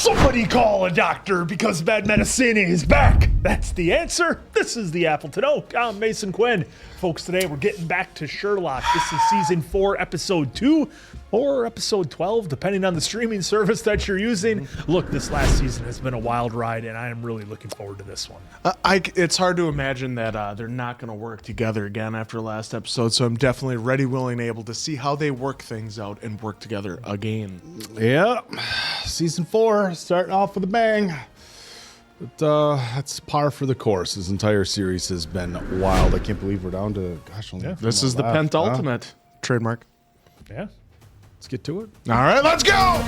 Somebody call a doctor because bad medicine is back. That's the answer. This is the Apple to Know. I'm Mason Quinn. Folks, today we're getting back to Sherlock. This is season 4, episode 2, or episode 12, depending on the streaming service that you're using. Look, this last season has been a wild ride, and I am really looking forward to this one. It's hard to imagine that they're not going to work together again after last episode, so I'm definitely ready, willing, able to see how they work things out and work together again. Yeah, season 4, starting off with a bang. But that's par for the course. This entire series has been wild. I can't believe we're down to, only This is the penultimate trademark. Yeah. Let's get to it. All right, let's go!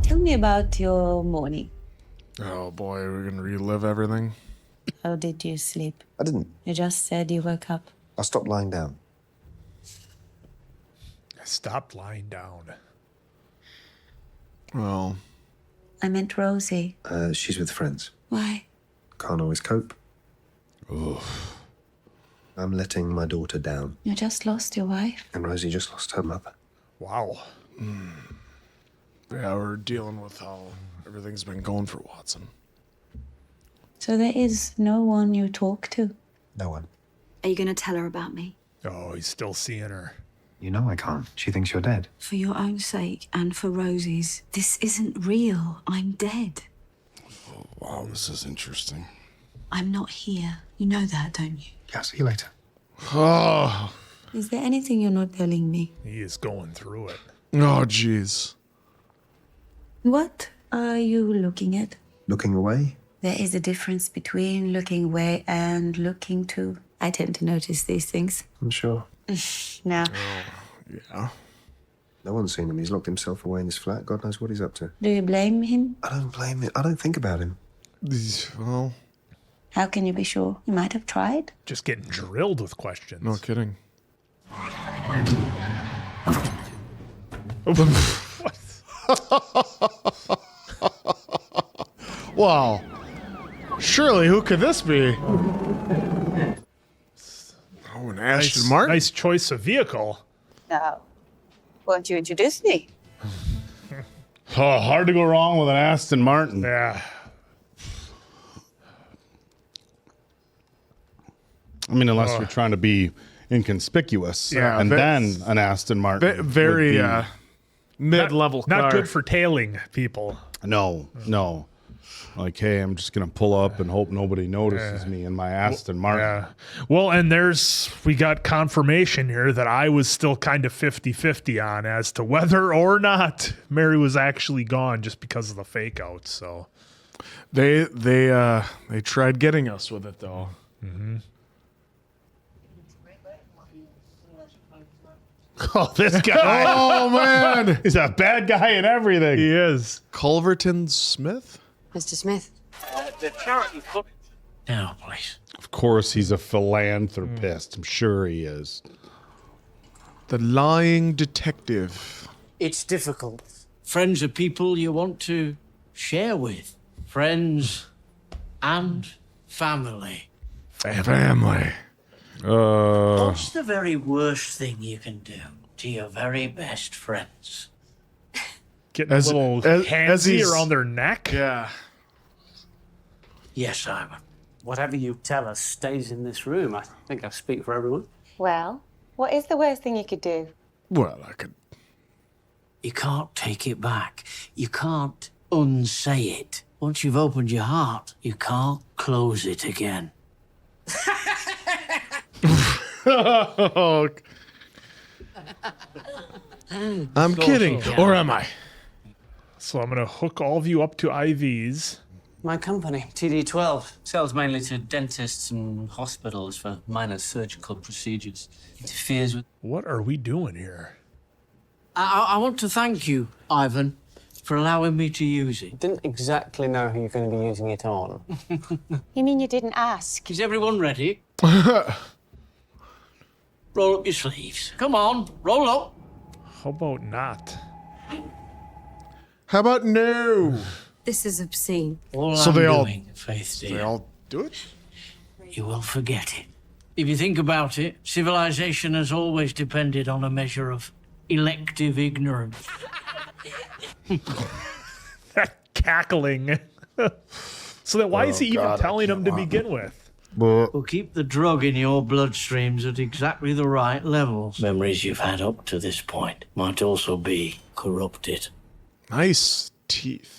Tell me about your morning. Oh boy, we're going to relive everything. How did you sleep? I didn't. You just said you woke up. I stopped lying down. I stopped lying down. Well, I meant Rosie. She's with friends. Why? Can't always cope. Oof. I'm letting my daughter down. You just lost your wife. And Rosie just lost her mother. Wow. yeah, we're dealing with how everything's been going for Watson. So there is no one you talk to? No one. Are you going to tell her about me? Oh, he's still seeing her. You know I can't. She thinks you're dead. For your own sake and for Rosie's, this isn't real. I'm dead. Oh, wow, this is interesting. I'm not here. You know that, don't you? Yeah, see you later. Oh, Is there anything you're not telling me? He is going through it. jeez. What are you looking at? Looking away? There is a difference between looking away and looking to. I tend to notice these things. I'm sure. Now, Yeah. No one's seen him. He's locked himself away in his flat. God knows what he's up to. do you blame him? I don't blame him. I don't think about him. Well, How can you be sure? You might have tried. Just getting drilled with questions. no kidding. What? Wow. Surely, who could this be? Oh, an Aston Martin? Nice choice of vehicle. No. Won't you introduce me? Oh, hard to go wrong with an Aston Martin. Yeah. I mean, unless you're trying to be inconspicuous. Yeah, and that's- then an Aston Martin. Very would be- mid-level car. Not good for tailing people. No. Like, hey, I'm just going to pull up and hope nobody notices me in my Aston Martin. Yeah. Well, and we got confirmation here that I was still kind of 50-50 on as to whether or not Mary was actually gone just because of the fake out. So They tried getting us with it, though. Oh, this guy. Oh, man. He's a bad guy in everything. he is. Culverton Smith? Mr. Smith. Now, please. Of course, he's a philanthropist. I'm sure he is. The lying detective. It's difficult. Friends are people you want to share with. Friends and family. Family. What's the very worst thing you can do to your very best friends? Getting As- a little as handsy he's- around their neck. Yeah. Yes, Simon. Whatever you tell us stays in this room. I think I speak for everyone. Well, what is the worst thing you could do? Well, I could. You can't take it back. You can't unsay it. Once you've opened your heart, you can't close it again. I'm kidding. so. Or am I? So I'm going to hook all of you up to IVs. My company, TD12, sells mainly to dentists and hospitals for minor surgical procedures. Interferes with... What are we doing here? I want to thank you, Ivan, for allowing me to use it. Didn't exactly know who you're going to be using it on. You mean you didn't ask? Is everyone ready? Roll up your sleeves. Come on, roll up. How about not? How about no? This is obscene. All So I'm they all- doing, Faith dear, They all do it? you will forget it. If you think about it, civilization has always depended on a measure of elective ignorance. That cackling. So then why is he even telling him to begin with? Will keep the drug in your bloodstreams at exactly the right levels. Memories you've had up to this point might also be corrupted. Nice teeth.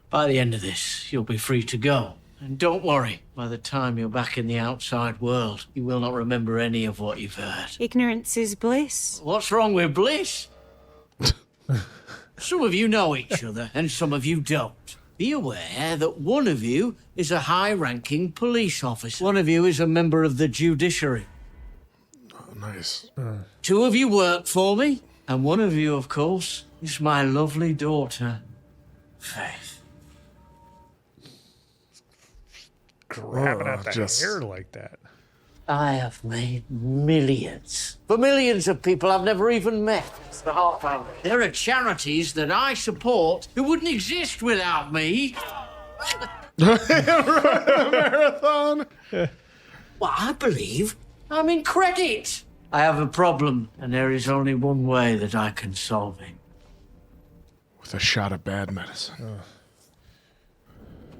By the end of this, you'll be free to go. And don't worry, by the time you're back in the outside world, you will not remember any of what you've heard. Ignorance is bliss. What's wrong with bliss? Some of you know each other, and some of you don't. Be aware that one of you is a high-ranking police officer. One of you is a member of the judiciary. Oh, nice. Two of you work for me, and one of you, of course, is my lovely daughter, Faith. Grabbing at the just- hair like that. I have made millions. For millions of people I've never even met. It's the Heart Foundation. There are charities that I support who wouldn't exist without me. Marathon. Well, I believe I'm in credit. I have a problem, and there is only one way that I can solve it. With a shot of bad medicine.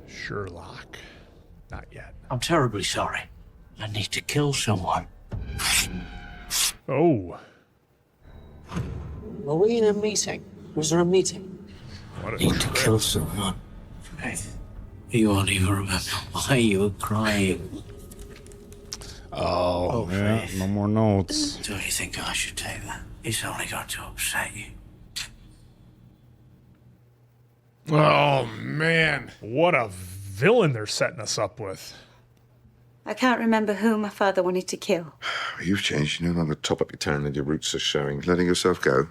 Sherlock. Not yet. I'm terribly sorry. I need to kill someone. Oh, Were we in a meeting? Was there a meeting? what Need a to kill someone. Faith, you won't even remember why you were crying. Oh, yeah, Faith. no more notes. Don't you think I should take that? It's only going to upset you. Oh, man. what a villain they're setting us up with. I can't remember who my father wanted to kill. You've changed. You no longer top up your tan and your roots are showing. Letting yourself go?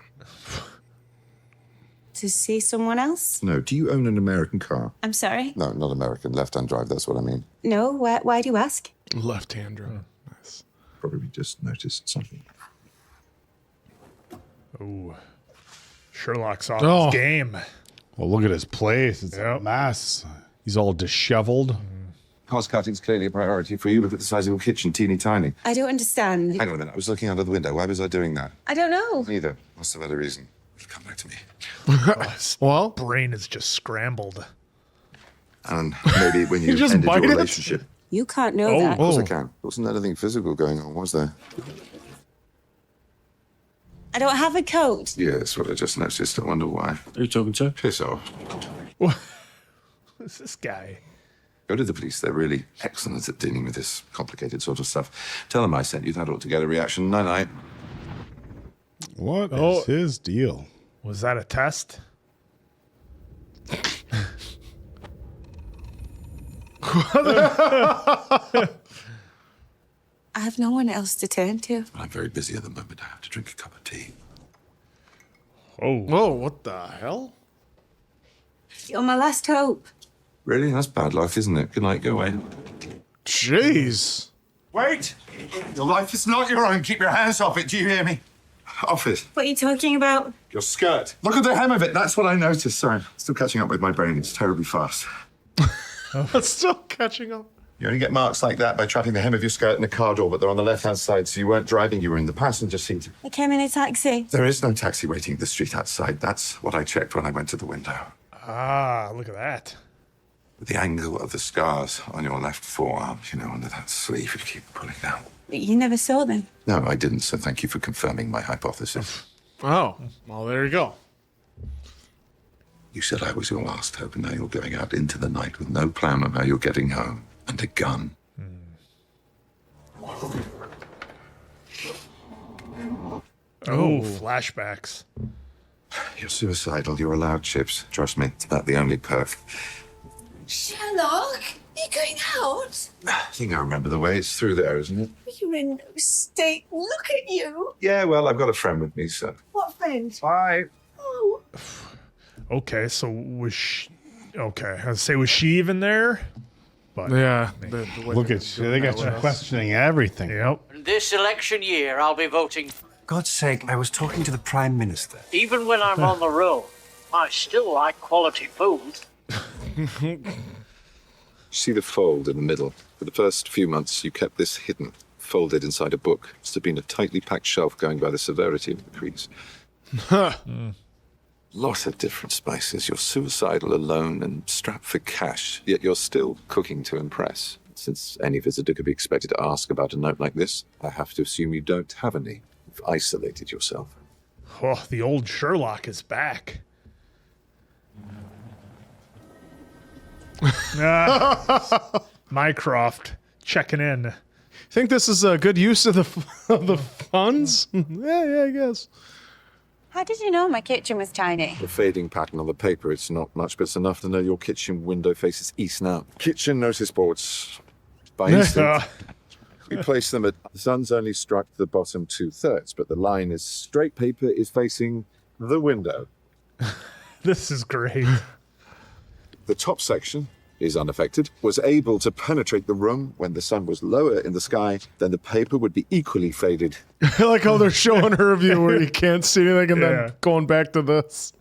To see someone else? No. Do you own an American car? I'm sorry? No, not American. Left-hand drive, that's what I mean. No, why do you ask? Left-hander. Nice. Probably just noticed something. Oh, Sherlock's off Oh. his game. Well, look at his place. It's a Yep. mess. He's all disheveled. Cost cutting's clearly a priority for you. Look at the size of your kitchen, teeny tiny. I don't understand. Hang on a minute. I was looking out of the window. Why was I doing that? I don't know. Neither. Must have had a reason. It'll come back to me. Well, Brain is just scrambled. And maybe when you just ended bite your it? relationship. You can't know that. Of course I can. There wasn't anything physical going on, was there? I don't have a coat. Yeah, that's what I just noticed. I wonder why. Who are you talking to? Piss off. Who's this guy? Go to the police. They're really excellent at dealing with this complicated sort of stuff. Tell them I sent you. That ought to get a reaction. Night-night. What is Oh. his deal? Was that a test? I have no one else to turn to. I'm very busy at the moment. I have to drink a cup of tea. Oh, whoa, what the hell? You're my last hope. Really? That's bad life, isn't it? Good night. Go away. Jeez. Wait! Your life is not your own. Keep your hands off it. Do you hear me? Off it. What are you talking about? Your skirt. Look at the hem of it. That's what I noticed. Sorry. Still catching up with my brain. It's terribly fast. That's still catching up. You only get marks like that by trapping the hem of your skirt in a car door, but they're on the left-hand side, so you weren't driving. You were in the passenger seat. I came in a taxi. There is no taxi waiting at the street outside. That's what I checked when I went to the window. ah, look at that. The angle of the scars on your left forearm, under that sleeve you keep pulling down. But you never saw them. No, I didn't, so thank you for confirming my hypothesis. Oh, well, there you go. You said I was your last hope, and now you're going out into the night with no plan on how you're getting home, and a gun. Oh, flashbacks. You're suicidal. You're allowed chips. Trust me, it's about the only perk. Sherlock, are you going out? I think I remember the way. It's through there, isn't it? You're in no state. Look at you. Yeah, well, I've got a friend with me, so. What friend? Bye. Oh, Okay, so was she... Okay, I'd say, was she even there? But, Yeah. the way Look they're at you. doing They got that you with- questioning everything. Yep. This election year, I'll be voting. God's sake, I was talking to the Prime Minister. Even when I'm on the road, I still like quality food. See the fold in the middle? For the first few months, you kept this hidden, folded inside a book. Must have been a tightly packed shelf going by the severity of the crease. Lot of different spices. You're suicidal, alone, and strapped for cash, yet you're still cooking to impress. Since any visitor could be expected to ask about a note like this, I have to assume you don't have any. You've isolated yourself. Oh, the old Sherlock is back. Mycroft checking in. Think this is a good use of the funds? Yeah, I guess. How did you know my kitchen was tiny? The fading pattern on the paper, it's not much, but it's enough to know your kitchen window faces east now. Kitchen notice boards. By instinct, we place them at the sun's only struck the bottom 2/3, but the line is straight paper is facing the window. This is great. The top section is unaffected, was able to penetrate the room when the sun was lower in the sky, then the paper would be equally faded. I like how they're showing her view where you can't see anything and then going back to this.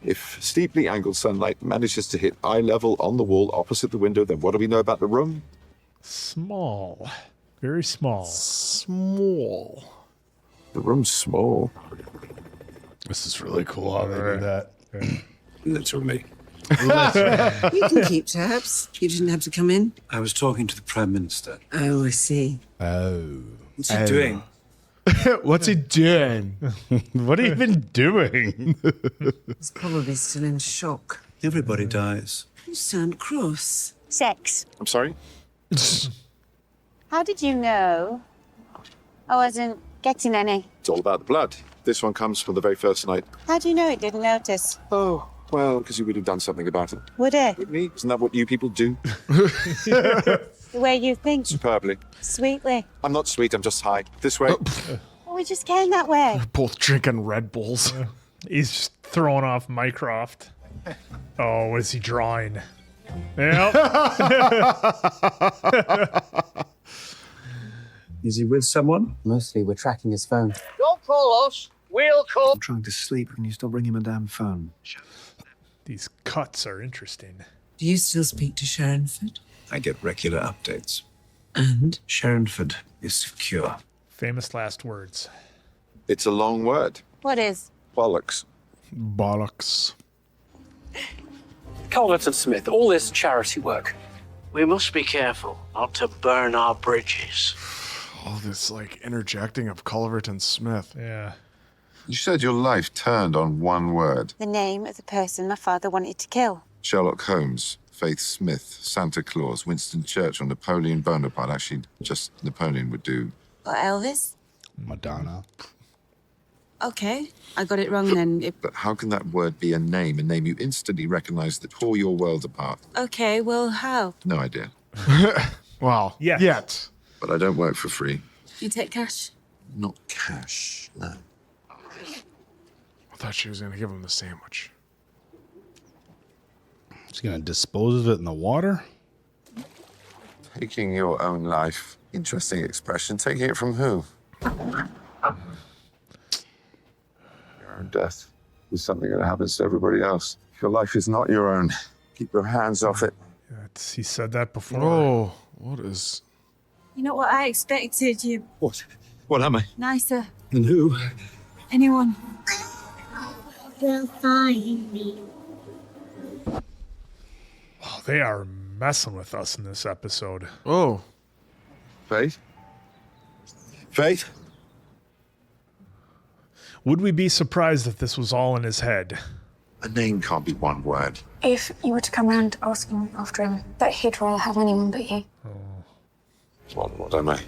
If steeply angled sunlight manages to hit eye level on the wall opposite the window, then what do we know about the room? Small. Very small. Small. The room's small. This is really cool how they do that. Literally. You can keep tabs. You didn't have to come in. I was talking to the Prime Minister. Oh, I see. Oh. What's he doing? What's he doing? What are you even doing? He's probably still in shock. Everybody dies. You sound cross. Sex. I'm sorry? How did you know I wasn't getting any? It's all about the blood. This one comes from the very first night. How do you know it didn't notice? Oh, well, because you would have done something about it. Would it? Wouldn't he? Isn't that what you people do? The way you think. Superbly. Sweetly. I'm not sweet, I'm just high. This way. Well, we just came that way. Both drinking Red Bulls. He's just throwing off Mycroft. Oh, what is he drawing? Yep. Is he with someone? Mostly, we're tracking his phone. Don't call us. We'll call. I'm trying to sleep and you stop ringing my damn phone. These cuts are interesting. Do you still speak to Sharonford? I get regular updates. And? Sharonford is secure. Famous last words. It's a long word. What is? Bollocks. Bollocks. Culverton Smith, all this charity work. We must be careful not to burn our bridges. All this, like, interjecting of Culverton Smith. Yeah. You said your life turned on one word. The name of the person my father wanted to kill. Sherlock Holmes, Faith Smith, Santa Claus, Winston Churchill, Napoleon Bonaparte. Actually, just Napoleon would do. Or Elvis? Madonna. Okay, I got it wrong then. But how can that word be a name you instantly recognize that tore your world apart? Okay, well, how? No idea. Wow. Yes. Yet. But I don't work for free. You take cash? Not cash, no. I thought she was going to give him the sandwich. She's going to dispose of it in the water? Taking your own life. Interesting expression. Taking it from who? Your own death is something that happens to everybody else. Your life is not your own. Keep your hands off it. He said that before. Oh, what is... You're not what I expected. You What? What am I? nicer. And who? Anyone. They'll find me. Oh, they are messing with us in this episode. Oh. Faith? Faith? Would we be surprised if this was all in his head? A name can't be one word. If you were to come round asking after him, that he'd rather have anyone but you. What am I?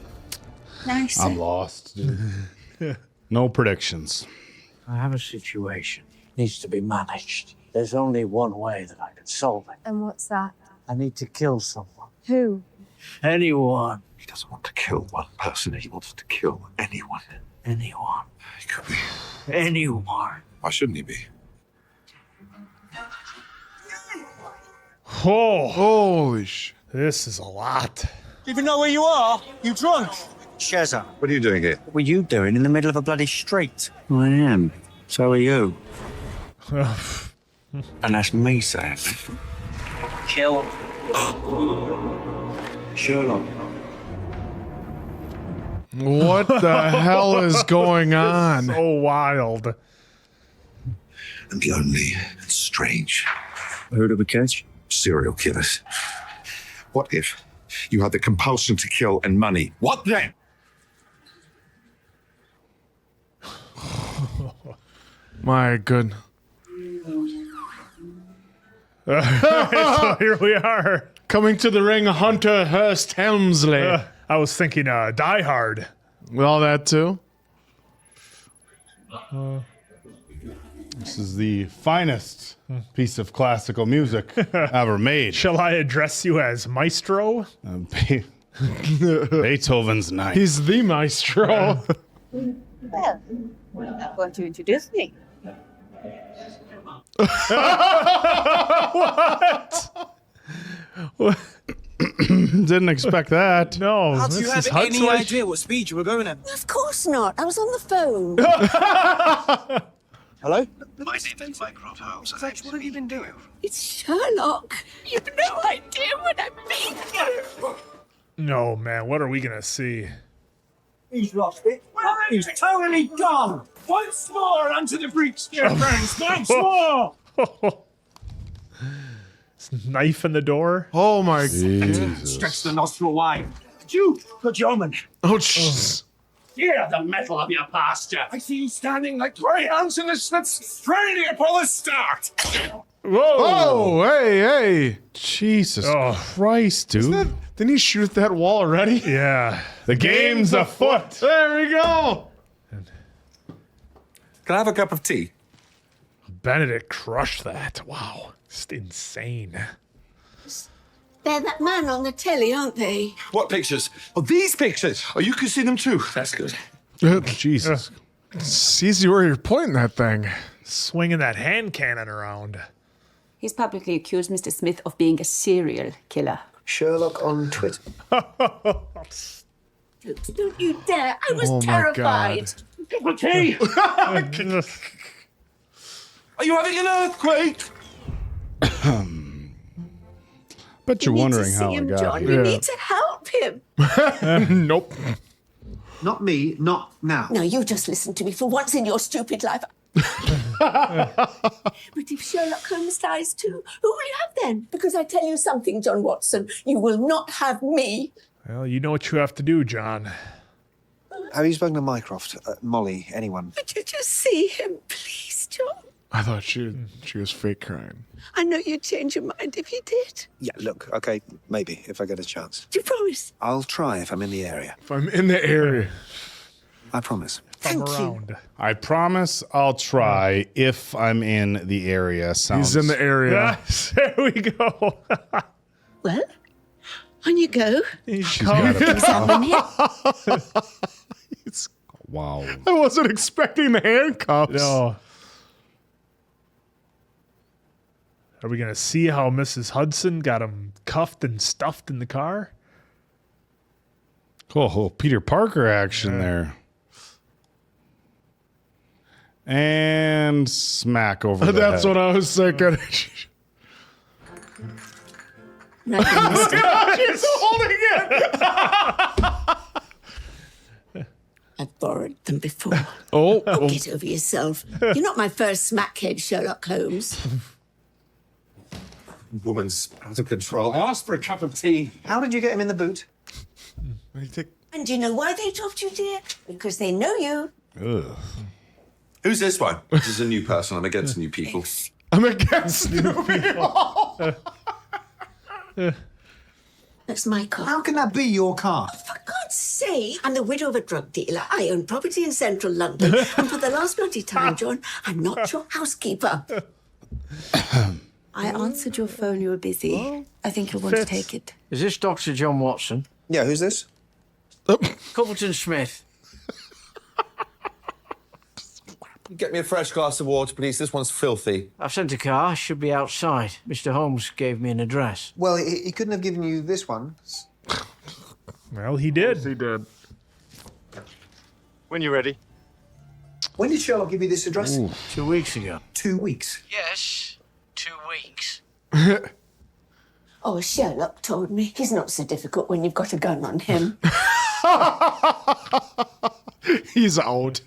Nicer. I'm lost. No predictions. I have a situation. Needs to be managed. There's only one way that I can solve it. And what's that? I need to kill someone. Who? Anyone. He doesn't want to kill one person. He wants to kill anyone. Anyone. He could be. Anyone. Why shouldn't he be? Oh, Holy sh... this is a lot. Even know where you are? You drunk? Shezza, What are you doing here? What were you doing in the middle of a bloody street? I am. So are you. And that's me saying it. Kill. Sherlock. What the hell is going on? So wild. And lonely and strange. Who do we catch? Serial killers. What if you had the compulsion to kill and money? What then? My goodness. So here we are. Coming to the ring, Hunter Hearst Helmsley. I was thinking Die Hard. Well, that too. This is the finest piece of classical music ever made. Shall I address you as Maestro? Beethoven's Ninth. He's the maestro. Well, I want to introduce me. What? Didn't expect that. No. How do you have any idea what speed you were going at? Of course not. I was on the phone. Hello? My name is Mycroft Holmes. What have you been doing? It's Sherlock. You've no idea what I've been through. No, man. What are we going to see? He's lost it. He's totally gone. Once more onto the breach, dear friends. Once more. Knife in the door. Oh my Jesus. Stretch the nostril wide. Jude, good yeoman. Oh, jeez. Hear the metal of your pasture. I see you standing like greyhounds in the slits, straining upon the start. Whoa. Oh, hey. Jesus Oh. Christ, dude. Didn't he shoot that wall already? Yeah. The game's afoot. There we go. Can I have a cup of tea? Benedict crushed that. Wow. Just insane. They're that man on the telly, aren't they? What pictures? Oh, these pictures. Oh, you can see them too. That's good. Jesus. It's easy where you're pointing that thing. Swinging that hand cannon around. He's publicly accused Mr. Smith of being a serial killer. Sherlock on Twitter. Don't you dare. I was Oh, my terrified. Cup of tea. Are you having an earthquake? Bet you're wondering how I got John. here. You need to help him. Nope. Not me, not now. No, you just listen to me for once in your stupid life. But if Sherlock Holmes dies too, who will you have then? Because I tell you something, John Watson, you will not have me. Well, you know what you have to do, John. Have you spoken to Mycroft, Molly, anyone? Would you just see him, please, John? I thought she was fake crying. I know you'd change your mind if you did. Yeah, look, okay, maybe, if I get a chance. Do you promise? I'll try if I'm in the area. If I'm in the area. I promise. Come Thank you. around. I promise I'll try if I'm in the area. Sounds He's in the area. Yes, there we go. Well, on you go. She's got it. Examine him. Wow. I wasn't expecting the handcuffs. No. Are we going to see how Mrs. Hudson got him cuffed and stuffed in the car? Cool. Peter Parker action there. And smack over the That's head. what I was thinking. She's holding it. I've borrowed them before. Oh. Get over yourself. You're not my first smackhead, Sherlock Holmes. Woman's out of control. I asked for a cup of tea. How did you get him in the boot? And do you know why they dropped you, dear? Because they know you. Ugh. Who's this one? This is a new person. I'm against new people. I'm against new people. That's my car. How can that be your car? For God's sake, I'm the widow of a drug dealer. I own property in central London. And for the last bloody time, John, I'm not your housekeeper. I answered your phone. You were busy. I think you'll want to take it. Is this Dr. John Watson? Yeah, who's this? Coupleton Smith. Get me a fresh glass of water, please. This one's filthy. I've sent a car. Should be outside. Mr. Holmes gave me an address. Well, he couldn't have given you this one. Well, he did. He did. When you're ready. When did Sherlock give you this address? 2 weeks ago. 2 weeks. Yes, 2 weeks. Oh, Sherlock told me. He's not so difficult when you've got a gun on him. He's out.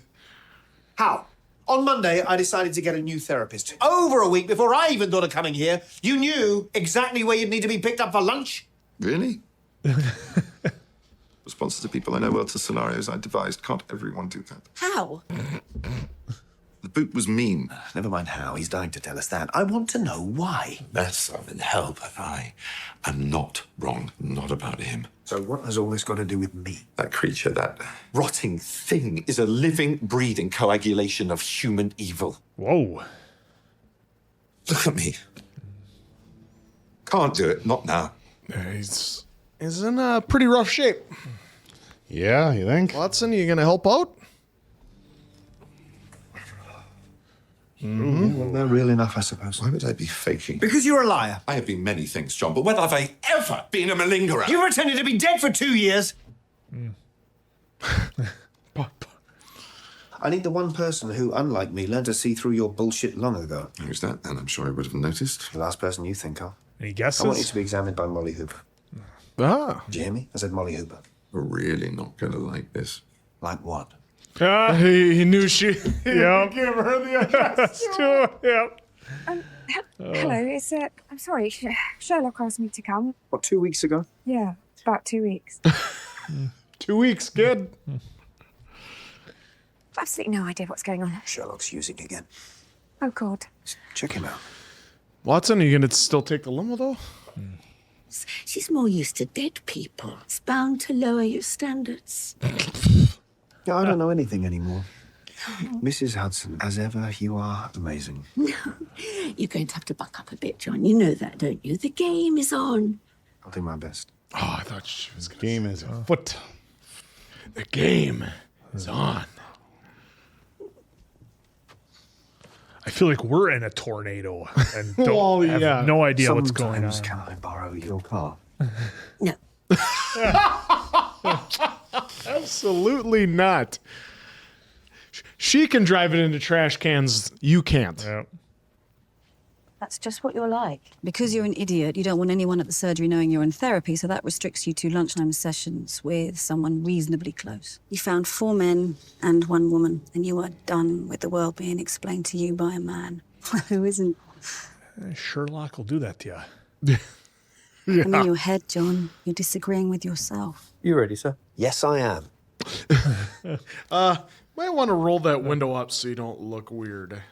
How? On Monday, I decided to get a new therapist. Over a week before I even thought of coming here, you knew exactly where you'd need to be picked up for lunch. Really? Responses to people I know well to scenarios I devised. Can't everyone do that? How? The boot was mean. Never mind how. He's dying to tell us that. I want to know why. Best in hell, but I am not wrong. Not about him. So what has all this got to do with me? That creature, that rotting thing, is a living, breathing coagulation of human evil. Whoa. Look at me. Can't do it. Not now. He's in pretty rough shape. Yeah, you think? Watson, you gonna help out? Well, they're real enough, I suppose. Why would I be faking? Because you're a liar. I have been many things, John, but when have I ever been a malingerer? You pretended to be dead for 2 years. I need the one person who, unlike me, learned to see through your bullshit long ago. Who's that? And I'm sure I would have noticed. The last person you think of. Any guesses? I want you to be examined by Molly Hooper. Ah. Did you hear me? I said Molly Hooper. We're really not going to like this. Like what? He knew she. Yep. Give her the That's true. Yep. Hello, it's I'm sorry, Sherlock asked me to come. What, 2 weeks ago? Yeah, about 2 weeks. 2 weeks, good. Absolutely no idea what's going on. Sherlock's using again. Oh, God. Check him out. Watson, are you gonna still take the limo though? She's more used to dead people. It's bound to lower your standards. Yeah, I don't know anything anymore. Mrs. Hudson, as ever, you are amazing. No, you're going to have to buck up a bit, John. You know that, don't you? The game is on. I'll do my best. Oh, I thought she was gonna. Game is afoot. The game is on. I feel like we're in a tornado and don't have no idea what's going on. Can I borrow your car? No. Absolutely not. She can drive it into trash cans. You can't. Yep. That's just what you're like. Because you're an idiot, you don't want anyone at the surgery knowing you're in therapy, so that restricts you to lunchtime sessions with someone reasonably close. You found 4 men and 1 woman, and you are done with the world being explained to you by a man. Who isn't? Sherlock will do that to you. I'm in your head, John. You're disagreeing with yourself. You ready, sir? Yes, I am. Might want to roll that window up so you don't look weird.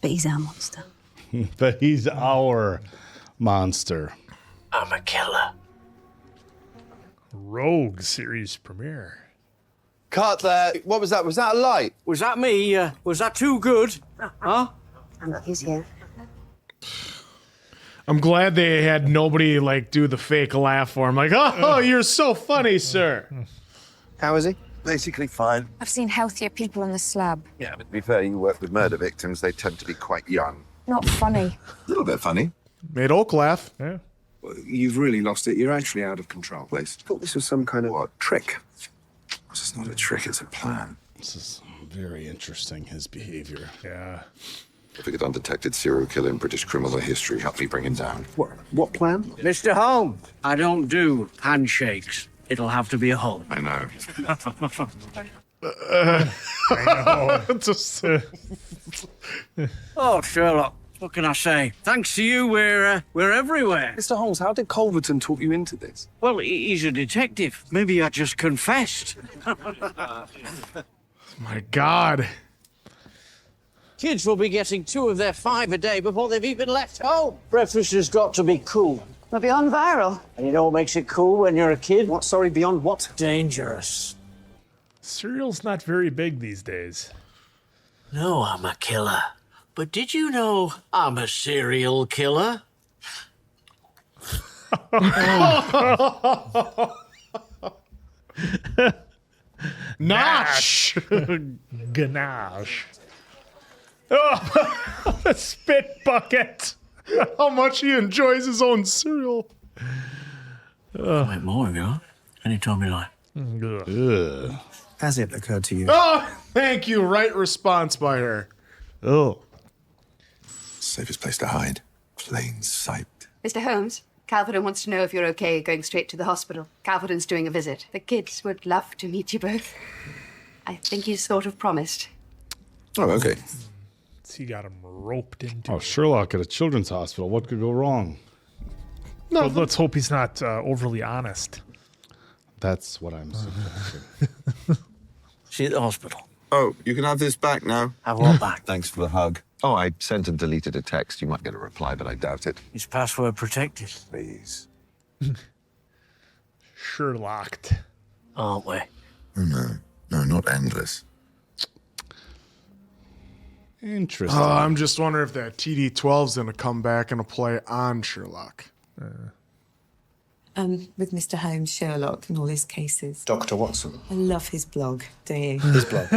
But he's our monster. But he's our monster. I'm a killer. Rogue series premiere. Cut that. What was that? Was that a light? Was that me? Was that too good? Huh? He's here. I'm glad they had nobody like do the fake laugh for him. Like, oh, you're so funny, sir. How is he? Basically fine. I've seen healthier people on the slab. Yeah, but to be fair, you work with murder victims, they tend to be quite young. Not funny. A little bit funny. Made Oak laugh. Yeah. Well, you've really lost it. You're actually out of control. Please. I thought this was some kind of trick. It's not a trick, it's a plan. This is very interesting, his behavior. Yeah. If we get undetected serial killer in British criminal history, help me bring him down. What plan? Mr. Holmes, I don't do handshakes. It'll have to be a hug. I know. I know. Just, Oh, Sherlock, what can I say? Thanks to you, we're everywhere. Mr. Holmes, how did Culverton talk you into this? Well, he's a detective. Maybe I just confessed. my God. Kids will be getting 2 of their 5 a day before they've even left home. Breakfast has got to be cool. We're beyond viral. And you know what makes it cool when you're a kid? What? Sorry, beyond what? Dangerous. Cereal's not very big these days. No, I'm a killer. But did you know I'm a serial killer? Nosh. Ganache. Oh, the spit bucket. How much he enjoys his own cereal. Wait, more of you. Anytime you like. Ugh. Has it occurred to you? Oh, thank you. Right response by her. Oh. Safest place to hide. Plain sight. Mr. Holmes, Calverdon wants to know if you're okay going straight to the hospital. Calverdon's doing a visit. The kids would love to meet you both. I think he's sort of promised. Oh, okay. He got him roped into. Oh, Sherlock at a children's hospital. What could go wrong? No, well, let's hope he's not overly honest. That's what I'm suggesting. See you at the hospital. Oh, you can have this back now. Have what back? Thanks for the hug. Oh, I sent and deleted a text. You might get a reply, but I doubt it. It's password protected. Please. Sherlocked. Aren't we? Oh, no, not endless. Interesting. I'm just wondering if that TD12's going to come back and play on Sherlock. With Mr. Holmes, Sherlock, and all his cases. Dr. Watson. I love his blog, do you? His blog.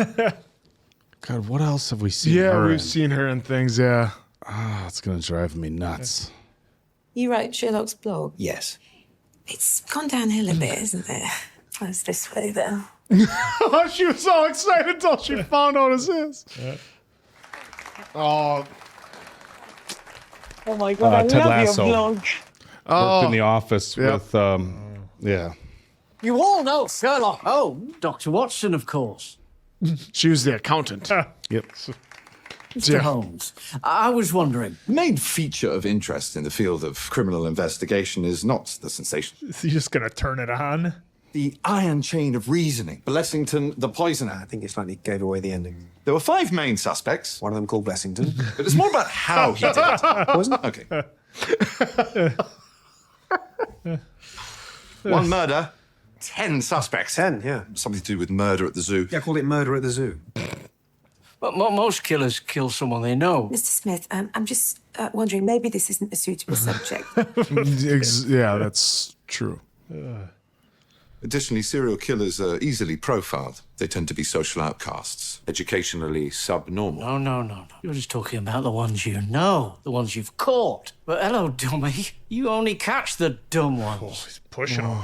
God, what else have we seen? Yeah, her we've in? seen her in things, yeah. Ah, it's going to drive me nuts. You write Sherlock's blog? Yes. It's gone downhill a bit, isn't it? Oh, it's this way, though. She was so excited until she found out it's his. Yeah. Oh. Oh my God, I Ted love Lasso. your blog. Worked in the office with, yeah. You all know Sherlock Holmes. Dr. Watson, of course. She was the accountant. Yep. Mr. Holmes, I was wondering. The main feature of interest in the field of criminal investigation is not the sensation. Is he just going to turn it on? The iron chain of reasoning. Blessington, the poisoner. I think it's like he gave away the ending. There were 5 main suspects. One of them called Blessington. But it's more about how he did it. Wasn't it? Okay. 1 murder, 10 suspects. 10, yeah. Something to do with murder at the zoo. Yeah, call it murder at the zoo. But most killers kill someone they know. Mr. Smith, I'm just wondering, maybe this isn't a suitable subject. Yeah, that's true. Additionally, serial killers are easily profiled. They tend to be social outcasts, educationally subnormal. No. You're just talking about the ones you know, the ones you've caught. But hello, dummy. You only catch the dumb ones. Oh, he's pushing him.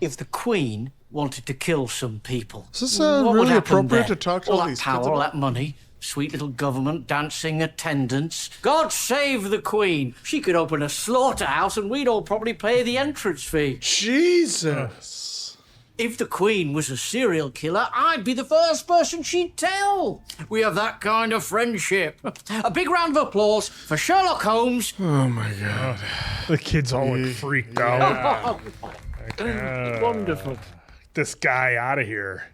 If the Queen wanted to kill some people, Is this what would really happen appropriate then? to talk to all all that these power, kids all about? that money, sweet little government, dancing attendants. God save the Queen. She could open a slaughterhouse and we'd all probably pay the entrance fee. Jesus. If the Queen was a serial killer, I'd be the first person she'd tell. We have that kind of friendship. A big round of applause for Sherlock Holmes. Oh, my God. The kids all look freaked out. Wonderful. This guy out of here.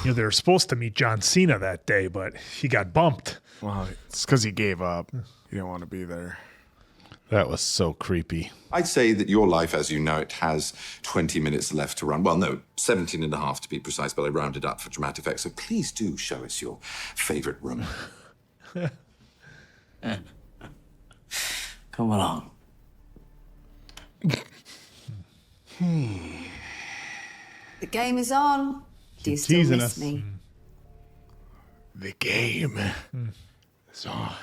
You know, they were supposed to meet John Cena that day, but he got bumped. Well, it's because he gave up. He didn't want to be there. That was so creepy. I'd say that your life as you know it has 20 minutes left to run. Well, no, 17 and a half to be precise, but I rounded up for dramatic effect. So please do show us your favorite room. Come along. The game is on. Do you still teasing miss us. me? The game is on.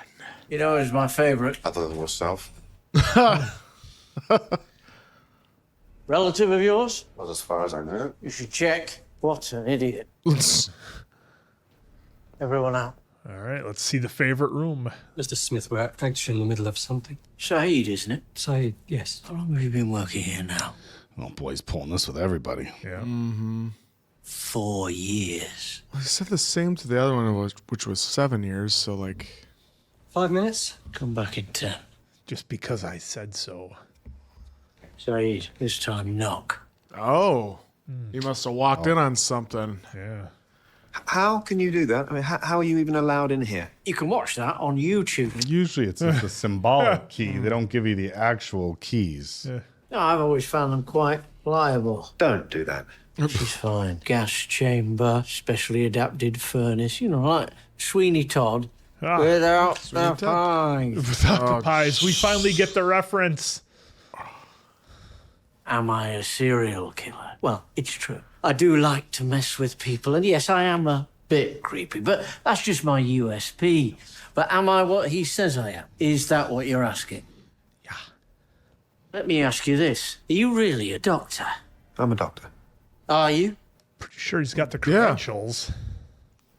You know, it's my favourite. Other than yourself? Relative of yours? Well, as far as I know. You should check. What an idiot. Everyone out. All right, let's see the favorite room. Mr. Smith, we're actually in the middle of something. Saeed, isn't it? Saeed, yes. How long have you been working here now? Oh, boy, he's pulling this with everybody. Yeah. 4 years. Well, he said the same to the other one, which was 7 years, so, like... 5 minutes? Come back in 10. Just because I said so. Saeed, this time knock. Oh. He must have walked in on something. Yeah. How can you do that? I mean, how are you even allowed in here? You can watch that on YouTube. Usually it's just a symbolic key. They don't give you the actual keys. Yeah. No, I've always found them quite pliable. Don't do that. She's fine. Gas chamber, specially adapted furnace, you know, like Sweeney Todd. Without the pies. Without the pies. We finally get the reference. Am I a serial killer? Well, it's true. I do like to mess with people, and yes, I am a bit creepy, but that's just my USP. But am I what he says I am? Is that what you're asking? Yeah. Let me ask you this. Are you really a doctor? I'm a doctor. Are you? Pretty sure he's got the credentials.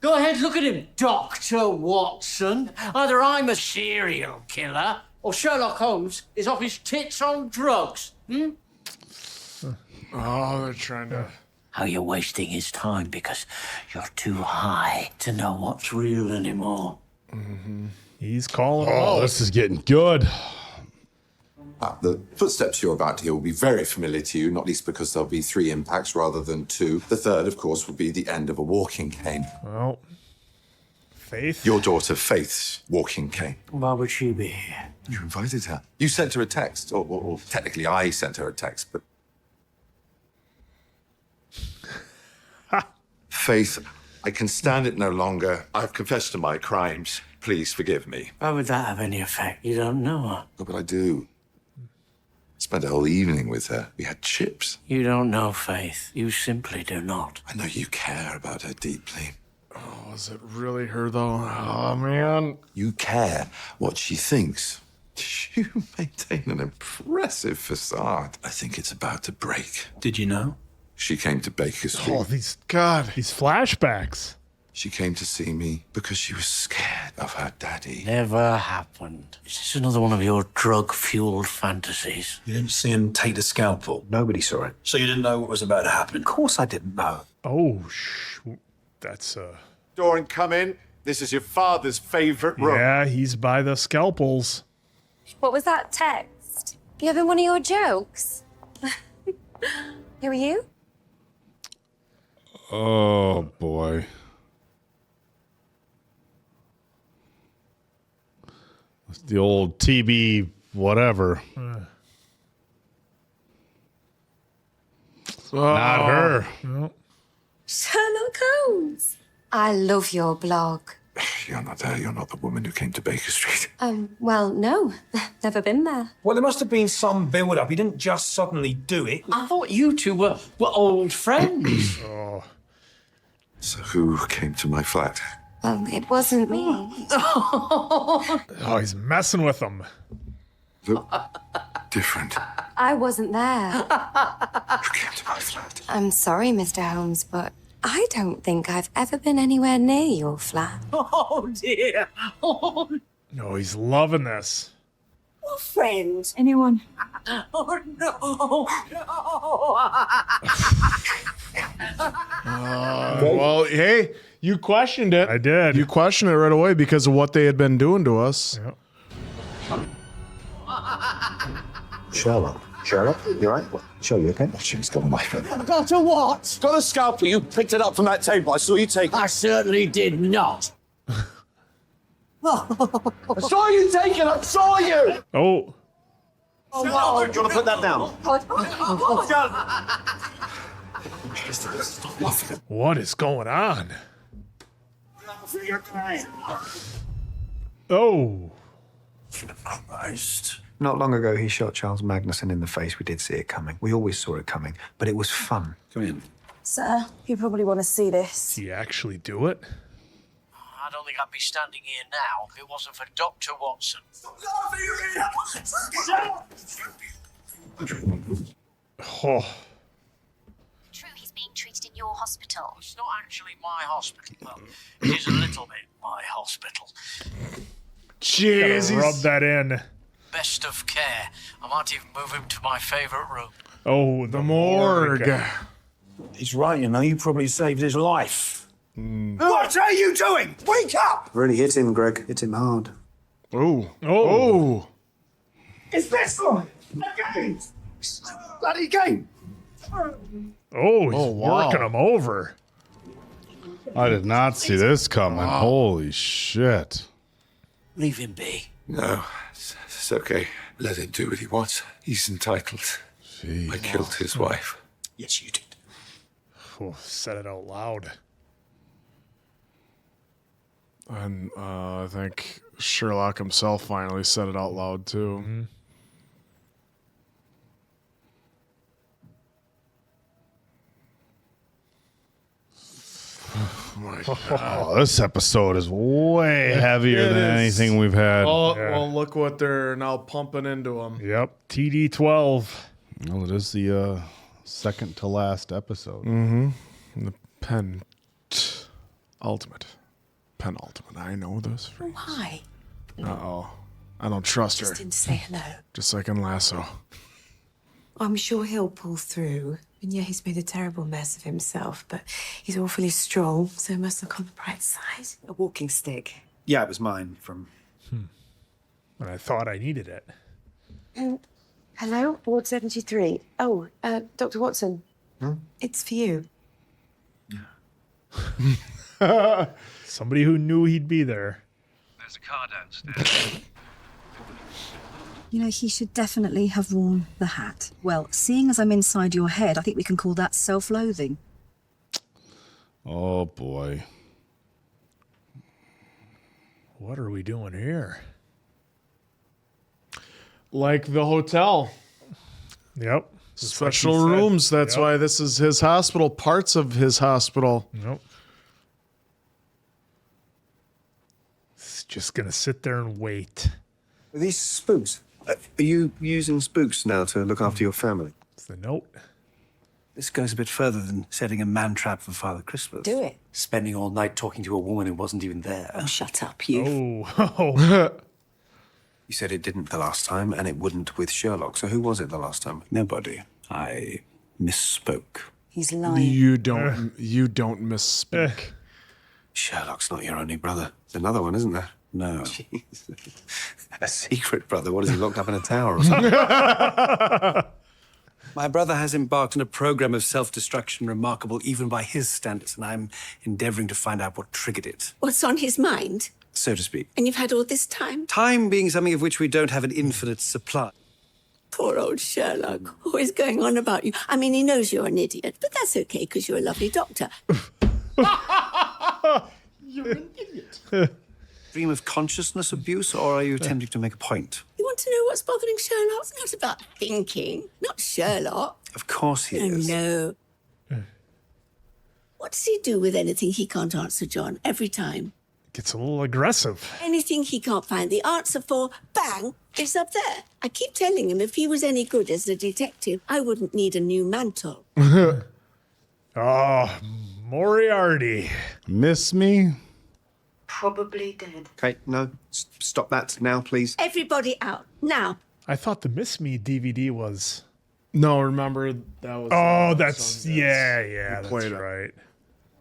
Go ahead, look at him, Dr. Watson. Either I'm a serial killer or Sherlock Holmes is off his tits on drugs. Hmm? Oh, they're trying to... How you're wasting his time because you're too high to know what's real anymore. Mm-hmm. He's calling. Oh, this is getting good. The footsteps you're about to hear will be very familiar to you, not least because there'll be 3 impacts rather than 2. The third, of course, will be the end of a walking cane. Well, Faith? Your daughter, Faith's walking cane. Why would she be here? You invited her. You sent her a text, or technically I sent her a text, but... Faith, I can stand it no longer. I've confessed to my crimes. Please forgive me. Why would that have any effect? You don't know her. Oh, but I do. Spent a whole evening with her. We had chips. You don't know Faith. You simply do not. I know you care about her deeply. Oh, is it really her, though? Oh, man. You care what she thinks. You maintain an impressive facade. I think it's about to break. Did you know? She came to Baker Street. Oh, these flashbacks. She came to see me because she was scared of her daddy. Never happened. Is this another one of your drug-fueled fantasies? You didn't see him take the scalpel. Nobody saw it. So you didn't know what was about to happen. Of course I didn't know. Oh, that's Door and come in. This is your father's favorite room. Yeah, he's by the scalpels. What was that text? You having one of your jokes? Who are you? Oh, boy. It's the old TB whatever. Not her. No. Sherlock Holmes. I love your blog. You're not her. You're not the woman who came to Baker Street. Well, no. Never been there. Well, there must have been some build-up. He didn't just suddenly do it. I thought you two were old friends. Oh. So who came to my flat? Well, it wasn't me. Oh, he's messing with them. Look different. I wasn't there. Who came to my flat? I'm sorry, Mr. Holmes, but I don't think I've ever been anywhere near your flat. Oh, dear. Oh, No, he's loving this. Your friend. Anyone? oh no. Well, hey, you questioned it. I did. You questioned it right away because of what they had been doing to us. Yep. Sherlock, you right? Show you, okay? She's got my phone. Got a what? Got a scalpel. You picked it up from that table. I saw you take it. I certainly did not. I saw you take it. I saw you. Oh. Oh, no. Do you want to put that down? What is going on? Oh. Christ. Not long ago, he shot Charles Magnuson in the face. We did see it coming. We always saw it coming, but it was fun. Come in. Sir, you probably want to see this. Did he actually do it? I don't think I'd be standing here now if it wasn't for Dr. Watson. Oh. True, he's being treated in your hospital. It's not actually my hospital. Well, it is a little bit my hospital. Jeez, Jeez, rub that in. Best of care. I might even move him to my favourite room. Oh, the morgue. He's right, you know. You probably saved his life. What are you doing? Wake up! Really hit him, Greg. Hit him hard. Oh. Oh. Is this one? A game? Bloody game! Oh, he's working him over. I did not see this coming. Holy shit. Leave him be. No, it's okay. Let him do what he wants. He's entitled. I killed his wife. Yes, you did. Oh, said it out loud. And I think Sherlock himself finally said it out loud, too. Mm-hmm. Oh, this episode is way heavier It than is. anything we've had. Oh, well, look what they're now pumping into him. Yep, TD12. Well, it is the second to last episode. Mm-hmm. The pen. Ultimate. Penultimate. I know this phrase. Why? Uh-oh. I don't trust her. Just didn't say hello. Just like in Lasso. I'm sure he'll pull through. And yeah, he's made a terrible mess of himself, but he's awfully strong, so must look on the bright side. A walking stick. Yeah, it was mine from... And I thought I needed it. Hello, Ward 73. Oh, Dr. Watson. It's for you. Somebody who knew he'd be there. There's a car downstairs. You know, he should definitely have worn the hat. Well, seeing as I'm inside your head, I think we can call that self-loathing. Oh, boy. What are we doing here? Like the hotel. Yep. Special rooms. That's why this is his hospital. Parts of his hospital. Nope. It's just going to sit there and wait. Are these spooks? Are you using spooks now to look after your family? It's the note. This goes a bit further than setting a man trap for Father Christmas. Do it. Spending all night talking to a woman who wasn't even there. Oh, shut up, you. Oh. You said it didn't the last time, and it wouldn't with Sherlock. So who was it the last time? Nobody. I misspoke. He's lying. You don't misspeak. Sherlock's not your only brother. There's another one, isn't there? No. Jeez. A secret brother? What, is he locked up in a tower or something? My brother has embarked on a program of self-destruction remarkable even by his standards, and I'm endeavoring to find out what triggered it, What's on his mind? so to speak. And you've had all this time? Time being something of which we don't have an infinite supply. Poor old Sherlock. Always going on about you. I mean, he knows you're an idiot, but that's okay because you're a lovely doctor. You're an idiot. Stream of consciousness abuse, or are you attempting to make a point? You want to know what's bothering Sherlock? It's not about thinking. Not Sherlock. Of course he is. No. What does he do with anything he can't answer, John? Every time. Gets a little aggressive. Anything he can't find the answer for, bang, it's up there. I keep telling him if he was any good as a detective, I wouldn't need a new mantle. Oh, Moriarty. Miss me? Probably dead. Okay, no, stop that now, please. Everybody out, now. I thought the Miss Me DVD was... No, remember that was... Oh, that's... Yeah, that's right.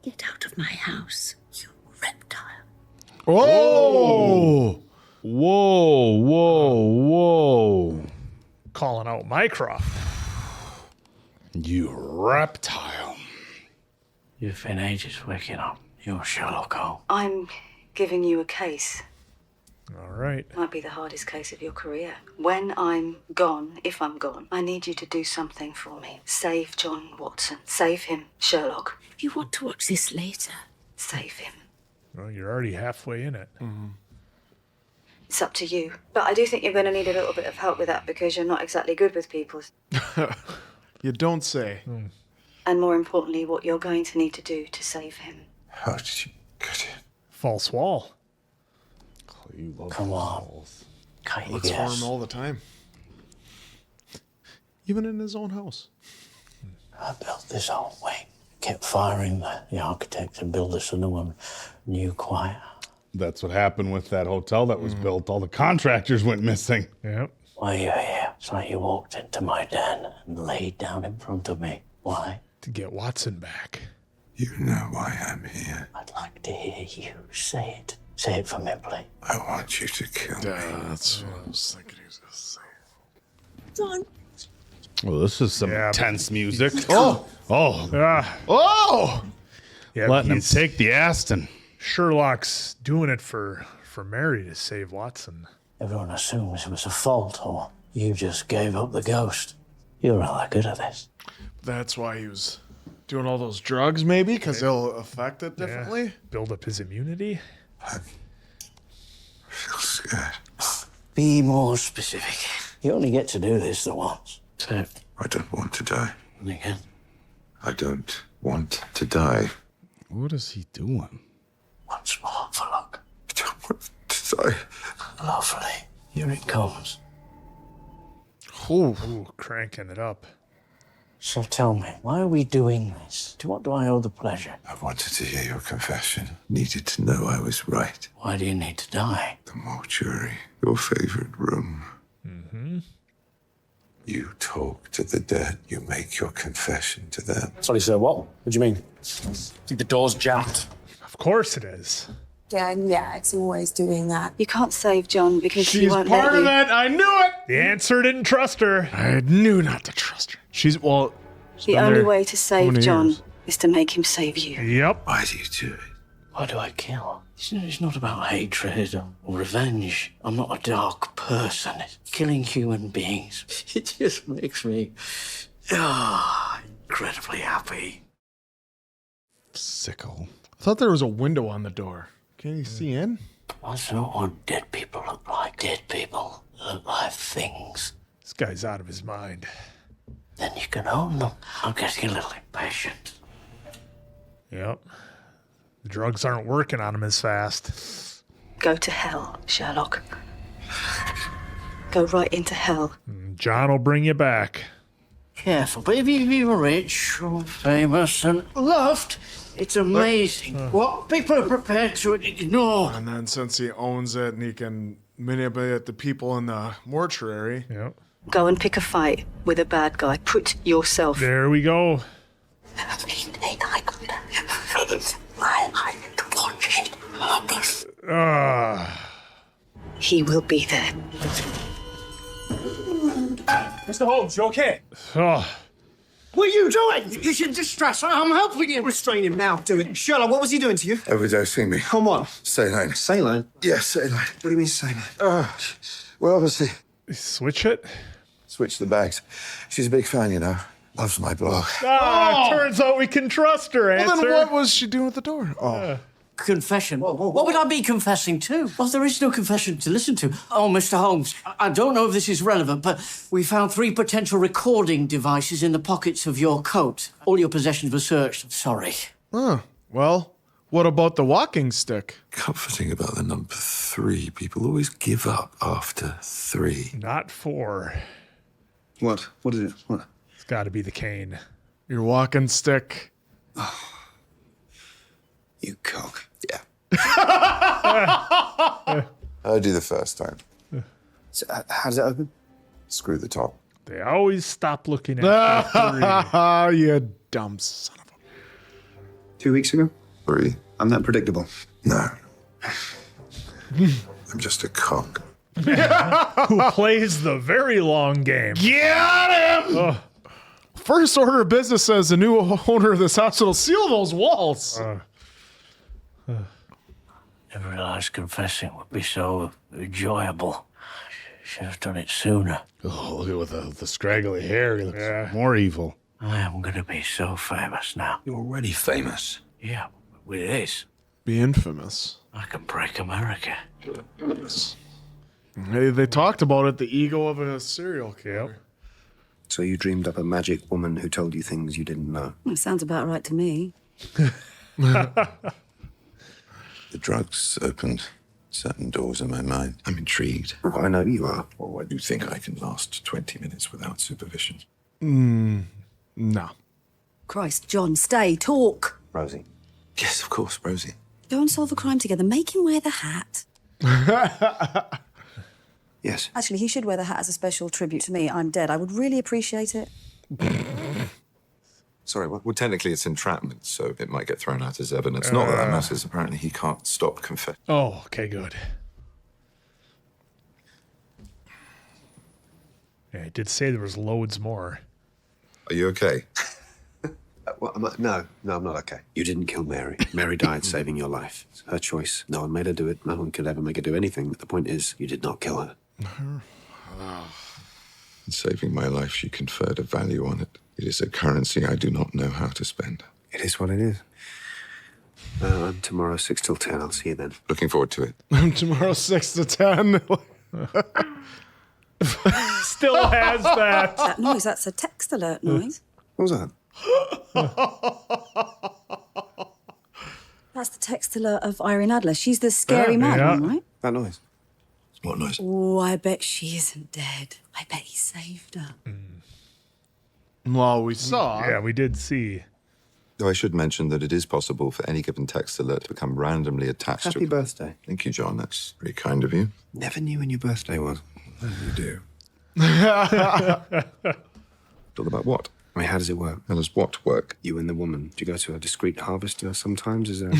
Get out of my house, you reptile. Oh! Whoa. Calling out Mycroft. You reptile. You've been ages waking up. You're Sherlock Holmes. I'm giving you a case. All right. Might be the hardest case of your career. When I'm gone, if I'm gone, I need you to do something for me. Save John Watson. Save him, Sherlock. If you want to watch this later, save him. Well, you're already halfway in it. It's up to you. But I do think you're going to need a little bit of help with that because you're not exactly good with people. You don't say. And more importantly, what you're going to need to do to save him. How did you get it? False wall. Come on. Can't you Looks for guess? him all the time. Even in his own house. I built this whole wing. Kept firing the architects and builders, so no one knew quite. That's what happened with that hotel that was built. All the contractors went missing. Yep. Why are you here? It's like you walked into my den and laid down in front of me. Why? To get Watson back. You know why I'm here. I'd like to hear you say it. Say it for me, please. I want you to kill me. That's what I was thinking he was going to say. John. Well, this is some tense music. Oh! Yeah, Letting him he's- take the Aston. Sherlock's doing it for Mary to save Watson. Everyone assumes it was a fault, or you just gave up the ghost. You're really good at this. That's why he was doing all those drugs, maybe, because they'll affect it differently. Yeah. Build up his immunity. I feel scared. Be more specific. You only get to do this the once. So, I don't want to die. and again. I don't want to die. What is he doing? Once more for luck. I don't want to die. Lovely. Here it comes. Ooh, cranking it up. So tell me, why are we doing this? To what do I owe the pleasure? I wanted to hear your confession. Needed to know I was right. Why do you need to die? The mortuary, your favorite room. Mm-hmm. You talk to the dead. You make your confession to them. Sorry, sir, what? What do you mean? I think the door's jammed. Of course it is. Yeah, it's always doing that. You can't save John because he She's won't part let of you. it. I knew it. The answer didn't trust her. I knew not to trust her. She's, well... The only way to save John is to make him save you. Yep. Why do you do it? Why do I kill? It's not about hatred or revenge. I'm not a dark person. Killing human beings, it just makes me incredibly happy. Sicko. I thought there was a window on the door. Can you see in? That's not what dead people look like. Dead people look like things. This guy's out of his mind. Then you can own them. I'm getting a little impatient. Yep. The drugs aren't working on him as fast. Go to hell, Sherlock. Go right into hell. John will bring you back. Careful, but if you're rich or famous and loved, it's amazing what people are prepared to ignore. And then since he owns it and he can manipulate the people in the mortuary. Yep. Go and pick a fight with a bad guy. Put yourself. There we go. He will be there. Mr. Holmes, you okay? Oh. What are you doing? He's in distress. I'm helping you. Restrain him now. Do it. Sherlock, what was he doing to you? Overdosing me. On what? Saline. Saline? Yes, saline. What do you mean saline? Well, obviously. Switch it? Switch the bags. She's a big fan, you know. Loves my blog. Turns out we can trust her, Well, answer. then what was she doing at the door? Confession? What would I be confessing to? Well, there is no confession to listen to. Oh, Mr. Holmes, I don't know if this is relevant, but we found 3 potential recording devices in the pockets of your coat. All your possessions were searched. Sorry. Huh. Well, what about the walking stick? Comforting about the number 3. People always give up after 3. Not 4. What? What is it? What? It's got to be the cane. Your walking stick. You cock. Yeah. I do the first time. So, how does it open? Screw the top. They always stop looking at You dumb son of 2 weeks ago? 3. I'm that predictable. No. I'm just a cock. who plays the very long game. Get him! First order of business says the new owner of this house will seal those walls. Never realized confessing would be so enjoyable. Should have done it sooner. Oh, look at with the scraggly hair. He looks more evil. I am going to be so famous now. You're already famous. Yeah, with this, Be infamous. I can break America. Hey, they talked about it, the ego of a serial killer. So you dreamed up a magic woman who told you things you didn't know. Well, sounds about right to me. The drugs opened certain doors in my mind. I'm intrigued. Oh, I know you are. Well, I do think I can last 20 minutes without supervision. No. Christ, John, stay, talk. Rosie. Yes, of course, Rosie. Go and solve a crime together. Make him wear the hat. Yes. Actually, he should wear the hat as a special tribute to me. I'm dead. I would really appreciate it. Sorry, well, technically it's entrapment, so it might get thrown out as evidence. Not that that matters. Apparently he can't stop confessing. Oh, okay, good. Yeah, I did say there was loads more. Are you okay? No, I'm not okay. You didn't kill Mary. Mary died saving your life. It's her choice. No one made her do it. No one could ever make her do anything. But the point is, you did not kill her. In saving my life, she conferred a value on it. It is a currency I do not know how to spend. It is what it is. I'm tomorrow 6 till 10. I'll see you then. Looking forward to it. Tomorrow 6 to 10. Still has that. That noise, that's a text alert noise. What was that? That's the text alert of Irene Adler. She's the scary mad one, right? That noise. What noise? Oh, I bet she isn't dead. I bet he saved her. Well, we saw. Yeah, we did see. Though I should mention that it is possible for any given text alert to become randomly attached to... Happy birthday. Thank you, John. That's very kind of you. Never knew when your birthday was. You do. Talk about what? I mean, how does it work? How does what work? You and the woman. Do you go to a discreet harvester sometimes? Is there...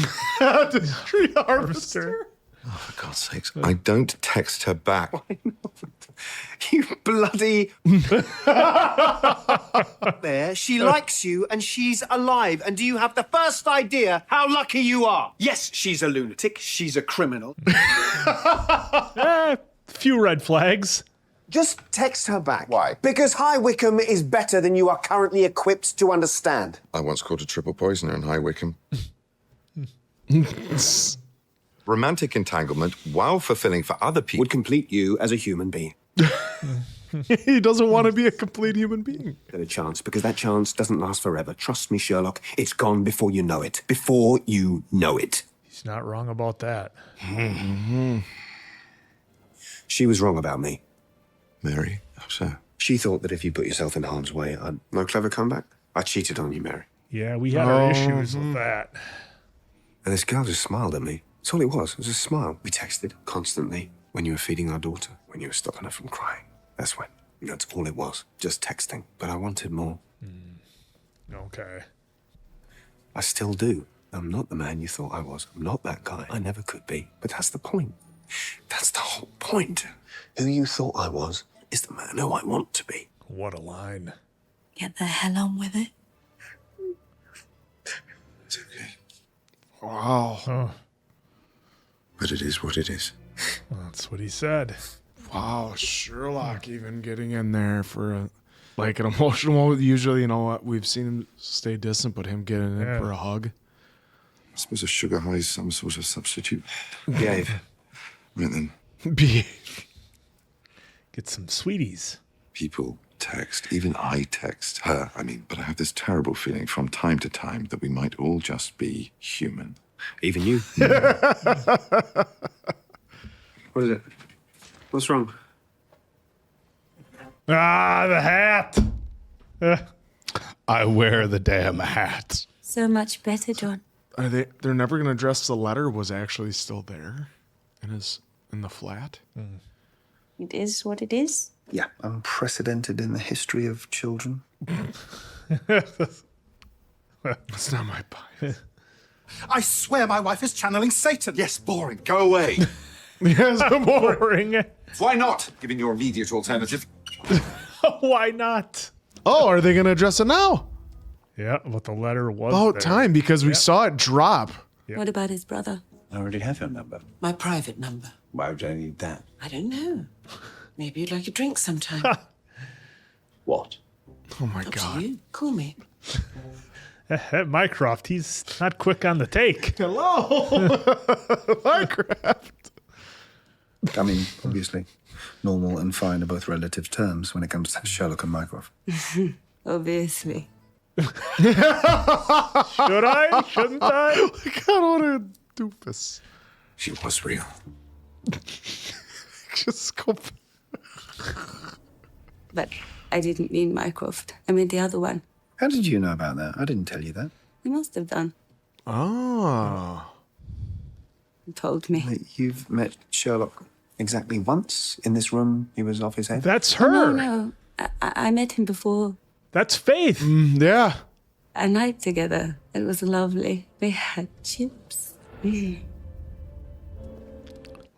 Discreet harvester? Oh, for God's sakes. I don't text her back. Why not? You bloody... There, she likes you and she's alive. And do you have the first idea how lucky you are? Yes, she's a lunatic. She's a criminal. Few red flags. Just text her back. Why? Because High Wycombe is better than you are currently equipped to understand. I once caught a triple poisoner in High Wycombe. Romantic entanglement, while fulfilling for other people, would complete you as a human being. He doesn't want to be a complete human being. Get a chance, because that chance doesn't last forever. Trust me, Sherlock. It's gone before you know it. Before you know it. He's not wrong about that. She was wrong about me. Mary, how so? She thought that if you put yourself in harm's way, I'd... No clever comeback? I cheated on you, Mary. Yeah, we had our issues with that. And this girl just smiled at me. That's all it was. It was a smile. We texted constantly when you were feeding our daughter, when you were stopping her from crying. That's when. That's all it was. Just texting. But I wanted more. Okay. I still do. I'm not the man you thought I was. I'm not that guy. I never could be. But that's the point. That's the whole point. Who you thought I was is the man who I want to be. What a line. Get the hell on with it. It's okay. Wow. Oh, But it is what it is. that's what he said. Wow, Sherlock even getting in there for an emotional moment. Usually, we've seen him stay distant, but him getting in for a hug. I suppose a sugar high is some sort of substitute. Behave. Right then. Behave. Get some sweeties. People text, even I text her, but I have this terrible feeling from time to time that we might all just be human. Even you. What is it? What's wrong? Ah, the hat. I wear the damn hat. So much better, John. They're never gonna address the letter was actually still there in the flat. It is what it is. Yeah, unprecedented in the history of children. That's not my point. I swear my wife is channeling Satan. Yes, boring. Go away. Yes, Boring. Why not, given your immediate alternative? Why not? Oh, are they gonna address it now? Yeah, but the letter was About there. time, because we saw it drop. Yep. What about his brother? I already have your number. My private number. Why would I need that? I don't know. Maybe you'd like a drink sometime. What? Oh my Up god. to you. Call me. At Mycroft, he's not quick on the take. Hello, Minecraft. Obviously, normal and fine are both relative terms when it comes to Sherlock and Mycroft. Obviously. Should I? Shouldn't I? God, what a doofus. She was real. Just go. But I didn't mean Mycroft. I mean the other one. How did you know about that? I didn't tell you that. They must have done. Oh. Told me. You've met Sherlock exactly once in this room. He was off his head. That's her. No. I met him before. That's Faith. Yeah. A night together. It was lovely. We had chips.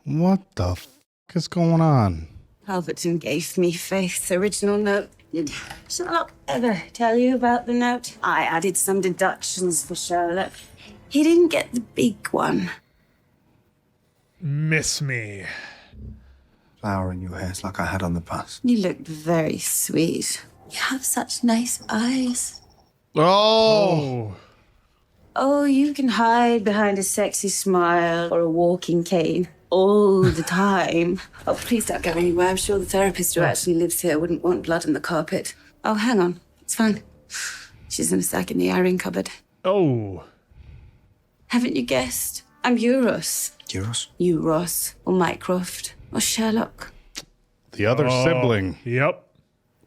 What the f is going on? Calverton gave me Faith's original note. Did Sherlock ever tell you about the note? I added some deductions for Sherlock. He didn't get the big one. Miss me. Flower in your hair is like I had on the bus. You looked very sweet. You have such nice eyes. Oh. Oh, you can hide behind a sexy smile or a walking cane all the time. Oh, please don't go anywhere. I'm sure the therapist who actually lives here wouldn't want blood on the carpet. Oh, hang on. It's fine. She's in a sack in the iron cupboard. Oh. Haven't you guessed? I'm Euros. Euros? Euros. Or Mycroft. Or Sherlock. The other sibling. Yep.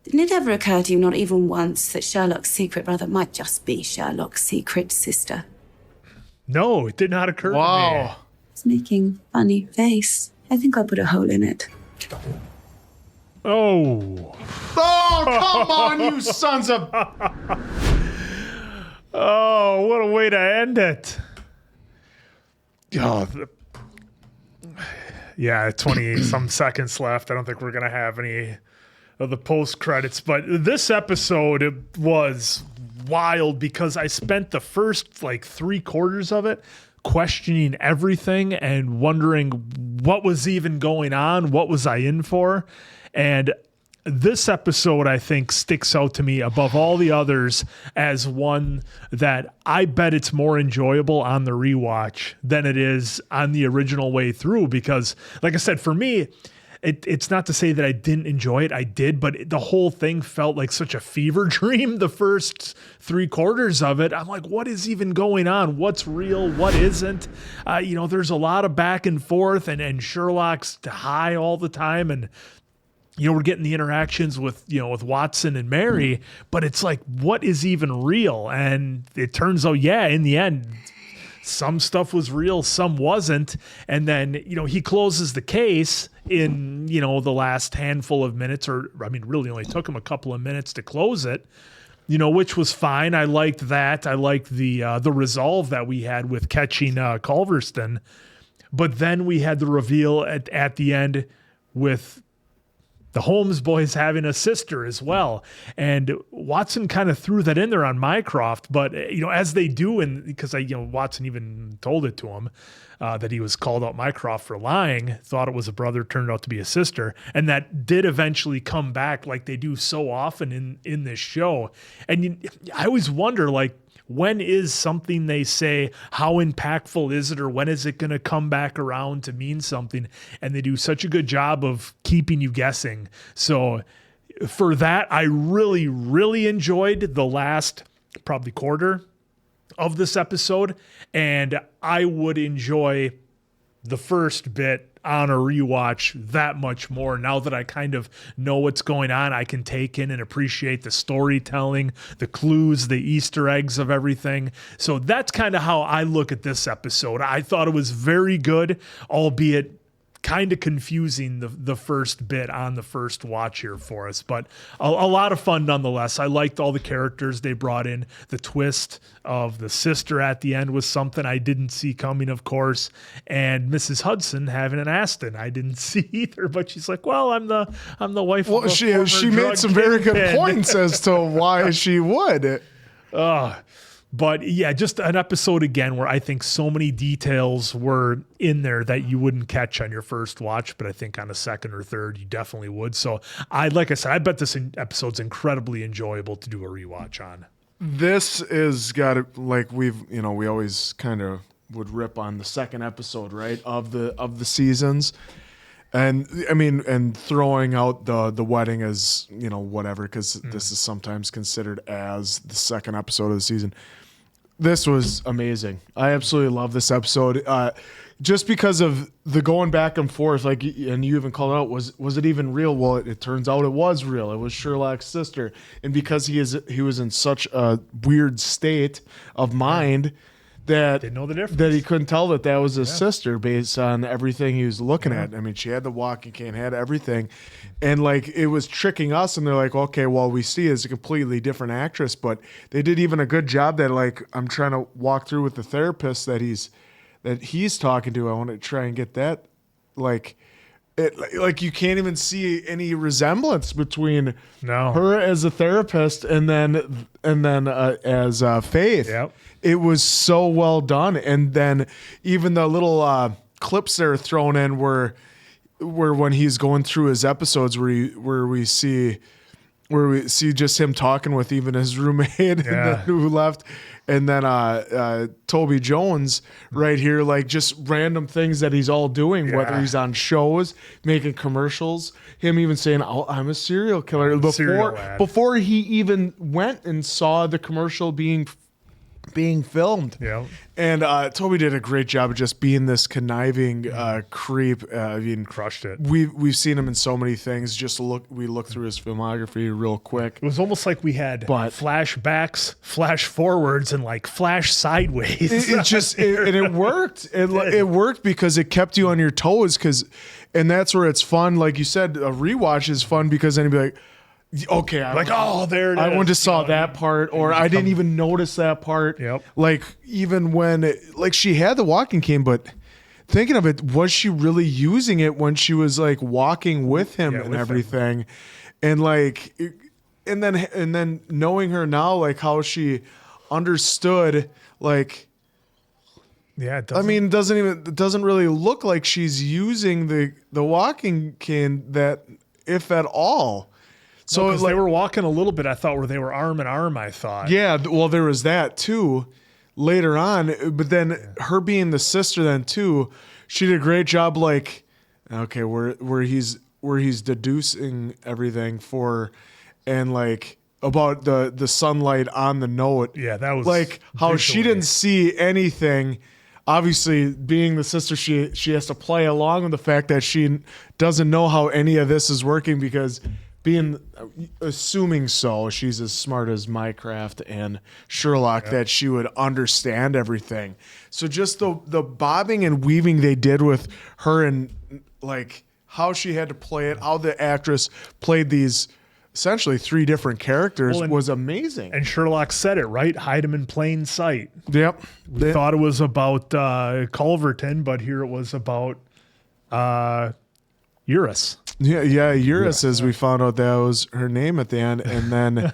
Didn't it ever occur to you, not even once, that Sherlock's secret brother might just be Sherlock's secret sister? No, it did not occur to me. It's making a funny face. I think I'll put a hole in it. Oh. Oh, come on, you sons of... Oh, what a way to end it. Oh, yeah, 20-some seconds left. I don't think we're going to have any of the post-credits. But this episode was wild because I spent the first, 3/4 of it questioning everything and wondering what was even going on, what was I in for? And this episode, I think, sticks out to me above all the others as one that I bet it's more enjoyable on the rewatch than it is on the original way through. Because, like I said, for me, it's not to say that I didn't enjoy it. I did, but the whole thing felt like such a fever dream. The first 3/4 of it, I'm like, what is even going on? What's real? What isn't? There's a lot of back and forth, and Sherlock's high all the time, and we're getting the interactions with Watson and Mary, but it's like, what is even real? And it turns out, in the end, some stuff was real, some wasn't. And then, he closes the case in, the last handful of minutes, really only took him a couple of minutes to close it, which was fine. I liked that. I liked the resolve that we had with catching Culverston. But then we had the reveal at the end with the Holmes boys having a sister as well. And Watson kind of threw that in there on Mycroft, but, as they do, and because Watson even told it to him, that he was called out Mycroft for lying, thought it was a brother, turned out to be a sister. And that did eventually come back like they do so often in this show. And I always wonder, when is something they say, how impactful is it, or when is it going to come back around to mean something? And they do such a good job of keeping you guessing. So for that, I really, really enjoyed the last probably quarter of this episode. And I would enjoy the first bit on a rewatch that much more. Now that I kind of know what's going on, I can take in and appreciate the storytelling, the clues, the Easter eggs of everything. So that's kind of how I look at this episode. I thought it was very good, albeit kind of confusing the first bit on the first watch here for us, but a lot of fun nonetheless. I liked all the characters they brought in. The twist of the sister at the end was something I didn't see coming, of course, and Mrs. Hudson having an Aston I didn't see either, but she's like, well, I'm the wife of a former she made some very good points as to why she would. But yeah, just an episode again where I think so many details were in there that you wouldn't catch on your first watch, but I think on a second or third you definitely would. So like I said, I bet this episode's incredibly enjoyable to do a rewatch on. This is got to, we always kind of would rip on the second episode, right, of the seasons. And I mean, and throwing out the wedding as, whatever, because this is sometimes considered as the second episode of the season. This was amazing. I absolutely love this episode. Just because of the going back and forth, and you even called it out, was it even real? Well, it turns out it was real. It was Sherlock's sister. And because he was in such a weird state of mind that didn't know the difference, that he couldn't tell that was his sister based on everything he was looking at. I mean, she had the walking cane, had everything, and it was tricking us. And they're like, okay, well, we see is a completely different actress, but they did even a good job that I'm trying to walk through with the therapist that he's talking to. I want to try and get that you can't even see any resemblance between her as a therapist and then as Faith. Yep. It was so well done. And then even the little clips that are thrown in where when he's going through his episodes where we see just him talking with even his roommate and then who left. And then Toby Jones right here, just random things that he's all doing, whether he's on shows, making commercials, him even saying, oh, I'm a serial killer. Before he even went and saw the commercial being being filmed. Yeah. And Toby did a great job of just being this conniving creep. I mean, crushed it. We've seen him in so many things. We look through his filmography real quick. It was almost like we had flashbacks, flash forwards, and like flash sideways. It worked. It worked because it kept you on your toes. And that's where it's fun. Like you said, a rewatch is fun because then you'd be like, okay, there it is. I wouldn't have saw that part, or I didn't even notice that part. Yep. Like even when she had the walking cane, but thinking of it, was she really using it when she was like walking with him and everything? And like, and then knowing her now, like how she understood, like. Yeah, it doesn't really look like she's using the walking cane if at all. So they were walking a little bit, I thought, where they were arm in arm, I thought. Yeah, well, there was that too later on. But then her being the sister then too, she did a great job, like, okay, where he's deducing everything for, and like about the sunlight on the note. Yeah, that was like how she didn't see anything. Obviously, being the sister, she has to play along with the fact that she doesn't know how any of this is working because assuming so, she's as smart as Mycraft and Sherlock that she would understand everything. So just the bobbing and weaving they did with her and like how she had to play it, how the actress played these essentially 3 different characters was amazing. And Sherlock said it, right? Hide him in plain sight. Yep. We thought it was about Culverton, but here it was about Eurus. Yeah, Eurus, as we found out that was her name at the end. And then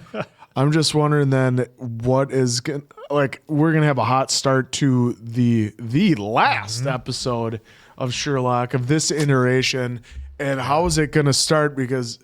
I'm just wondering then what is like we're gonna have a hot start to the last episode of Sherlock of this iteration, and how is it gonna start? Because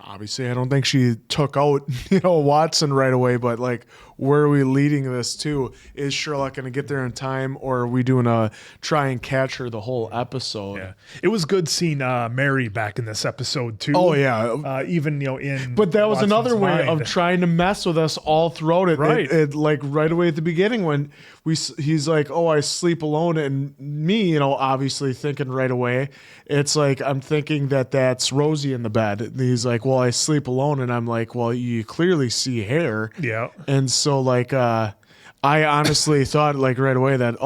obviously I don't think she took out Watson right away, but like where are we leading this to? Is Sherlock going to get there in time, or are we doing a try and catch her the whole episode? Yeah, it was good seeing Mary back in this episode too. Oh yeah, even in. But that was Watson's another way mind. of trying to mess with us all throughout it. Right, it like right away at the beginning when he's like, "Oh, I sleep alone," and me, obviously thinking right away, it's like I'm thinking that's Rosie in the bed. And he's like, "Well, I sleep alone," and I'm like, "Well, you clearly see hair." Yeah, and so like I honestly thought like right away that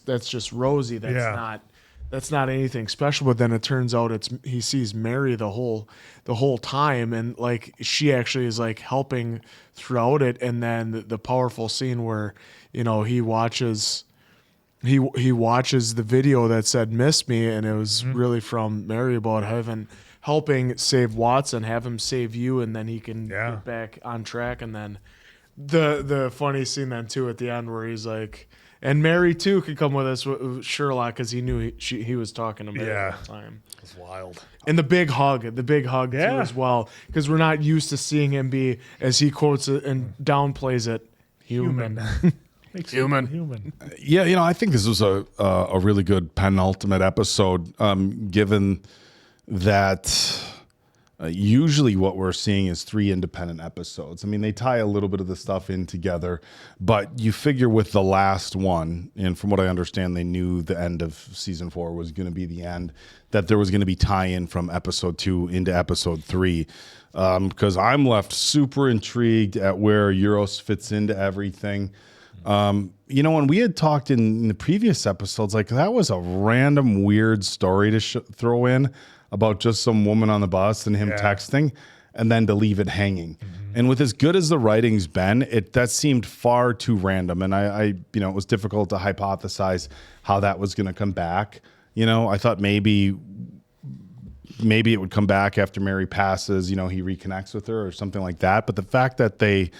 that's just Rosie. That's not anything special. But then it turns out he sees Mary the whole time, and like she actually is like helping throughout it. And then the powerful scene where he watches the video that said "miss me," and it was really from Mary about helping save Watson, have him save you, and then he can get back on track. And then the funny scene then too at the end where he's like, and Mary too could come with us with Sherlock because he knew he was talking to Mary at the time. It was wild. And the big hug too as well, because we're not used to seeing him be, as he quotes it and downplays it, human. Human. Yeah, I think this was a really good penultimate episode, given that usually what we're seeing is 3 independent episodes. I mean, they tie a little bit of the stuff in together, but you figure with the last one, and from what I understand, they knew the end of season 4 was going to be the end, that there was going to be tie-in from episode 2 into episode 3. Because I'm left super intrigued at where Euros fits into everything. When we had talked in the previous episodes, like that was a random weird story to throw in about just some woman on the bus and him texting, and then to leave it hanging. And with as good as the writing's been, that seemed far too random. And I it was difficult to hypothesize how that was going to come back. I thought maybe it would come back after Mary passes, he reconnects with her or something like that. But the fact that they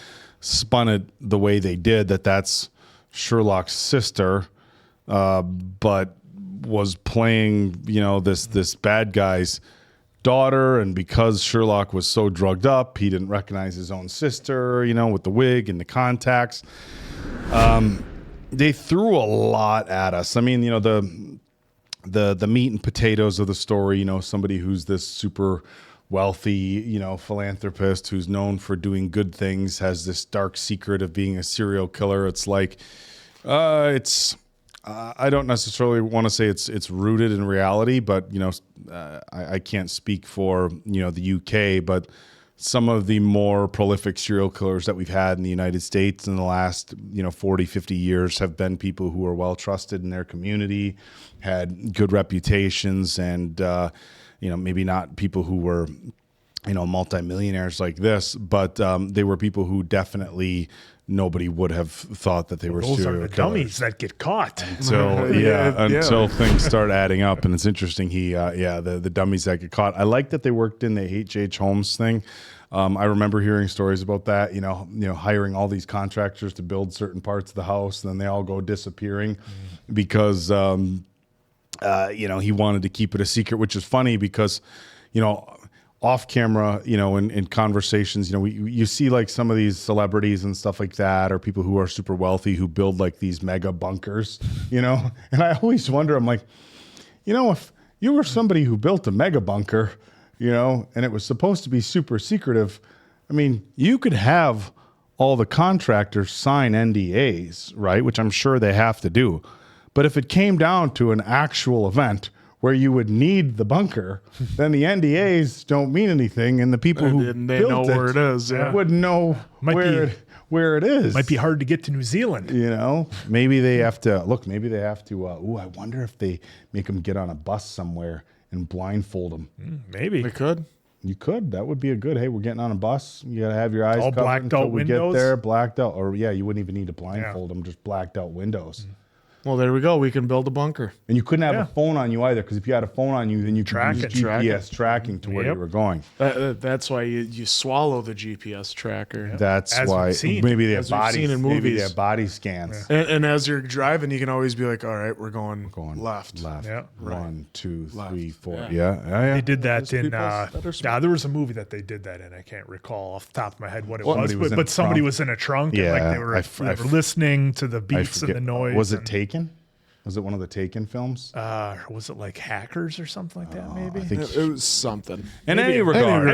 spun it the way they did, that's Sherlock's sister, but was playing, this bad guy's daughter, and because Sherlock was so drugged up, he didn't recognize his own sister, with the wig and the contacts. They threw a lot at us. I mean, the meat and potatoes of the story, somebody who's this super wealthy, philanthropist who's known for doing good things has this dark secret of being a serial killer. It's like, I don't necessarily want to say it's rooted in reality, but I can't speak for the UK, but some of the more prolific serial killers that we've had in the United States in the last 40, 50 years have been people who are well trusted in their community, had good reputations, and maybe not people who were multimillionaires like this, but they were people who definitely nobody would have thought that they were Those serial are the killers. dummies that get caught. Until things start adding up, and it's interesting. The dummies that get caught. I like that they worked in the H.H. Holmes thing. I remember hearing stories about that. Hiring all these contractors to build certain parts of the house, and then they all go disappearing because he wanted to keep it a secret, which is funny because off camera, in conversations, you see like some of these celebrities and stuff like that, or people who are super wealthy who build like these mega bunkers, and I always wonder, I'm like, if you were somebody who built a mega bunker, and it was supposed to be super secretive, I mean, you could have all the contractors sign NDAs, right? Which I'm sure they have to do. But if it came down to an actual event where you would need the bunker, then the NDAs don't mean anything, and the people who they built know where it is. Yeah. wouldn't know where it is. Might be hard to get to New Zealand. Maybe they have to look. Maybe they have to. I wonder if they make them get on a bus somewhere and blindfold them. Maybe they could. You could. That would be a good. Hey, we're getting on a bus. You gotta have your eyes all covered blacked until out we windows. get there. Blacked out, or you wouldn't even need to blindfold them. Just blacked out windows. Well, there we go. We can build a bunker. And you couldn't have a phone on you either, because if you had a phone on you, then you could use GPS tracking to where you were going. That's why you swallow the GPS tracker. That's why maybe they have body. Maybe they have body scans. And as you're driving, you can always be like, "All right, we're going left." Yeah. 1, 2, 3, 4. Yeah. They did that in. There was a movie that they did that in. I can't recall off the top of my head what it was, but somebody was in a trunk. Yeah, and like they were listening to the beats and the noise. Was it Taken? Was it one of the Taken films? Was it like Hackers or something like that? Maybe I think it was something. In any regard,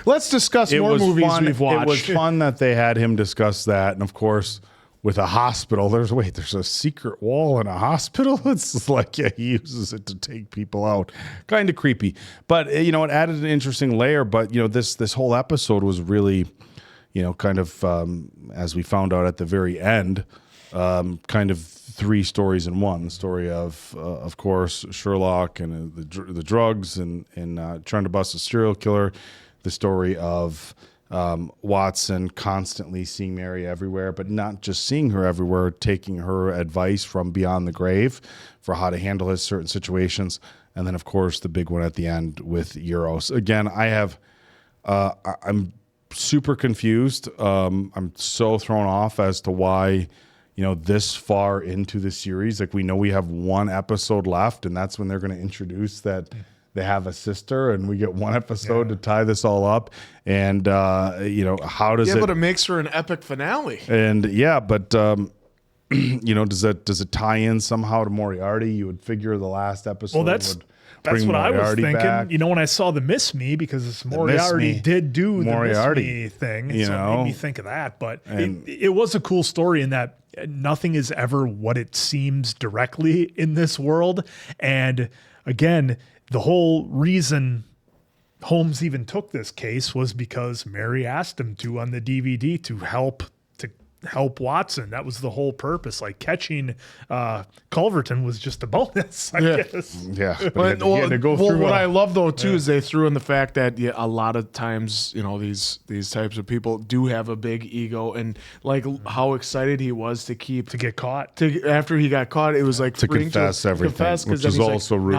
let's discuss more movies we've watched. It was fun that they had him discuss that, and of course, with a hospital, there's a secret wall in a hospital. It's like he uses it to take people out. Kind of creepy, but it added an interesting layer. But this whole episode was really, kind of as we found out at the very end. Kind of 3 stories in one. The story of course, Sherlock and the drugs and trying to bust a serial killer. The story of Watson constantly seeing Mary everywhere, but not just seeing her everywhere, taking her advice from beyond the grave for how to handle his certain situations. And then, of course, the big one at the end with Euros. Again, I'm super confused. I'm so thrown off as to why this far into the series, like we know we have 1 episode left, and that's when they're going to introduce that they have a sister, and we get 1 episode to tie this all up. And how does it? Yeah, but it makes for an epic finale. And but does it tie in somehow to Moriarty? You would figure the last episode. Well, that's what I was thinking. Back. When I saw the Miss Me, because Moriarty did do the Miss Me thing, so it made me think of that. But it was a cool story in that nothing is ever what it seems directly in this world. And again, the whole reason Holmes even took this case was because Mary asked him to on the DVD to help Watson. That was the whole purpose. Like catching Culverton was just a bonus, I guess. Yeah. But what I love though too is they threw in the fact that a lot of times these types of people do have a big ego, and like how excited he was to get caught. After he got caught, it was like to confess everything, which is also rooted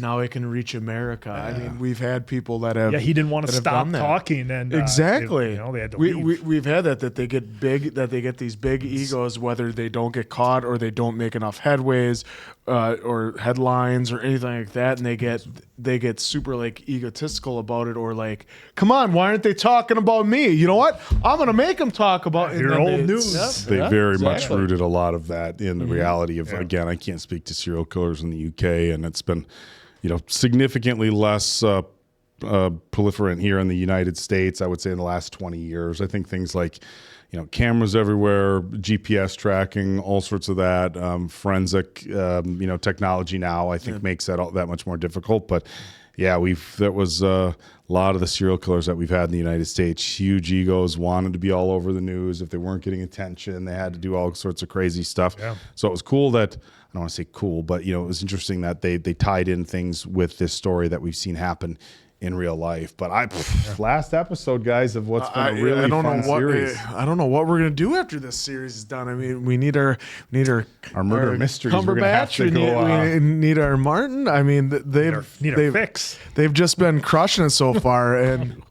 now it can reach America. I mean, we've had people that have he didn't want to stop talking, and exactly they had to leave. We've had that they get big. That they get these big egos, whether they don't get caught or they don't make enough headways or headlines or anything like that, and they get super like egotistical about it, or like, come on, why aren't they talking about me? You know what? I'm gonna make them talk about your old news. They very much rooted a lot of that in the reality of. Again, I can't speak to serial killers in the UK, and it's been significantly less proliferant here in the United States, I would say in the last 20 years. I think things like, cameras everywhere, GPS tracking, all sorts of that, forensic, technology now, I think makes that much more difficult. But yeah, that was a lot of the serial killers that we've had in the United States. Huge egos, wanted to be all over the news. If they weren't getting attention, they had to do all sorts of crazy stuff. Yeah. So it was cool that, I don't want to say cool, but it was interesting that they tied in things with this story that we've seen happen in real life. But last episode, guys, of what's been a really fun series. I don't know what we're gonna do after this series is done. I mean, we need our murder mysteries. Cumberbatch. We need our Martin. I mean, they've fix. They've just been crushing it so far, and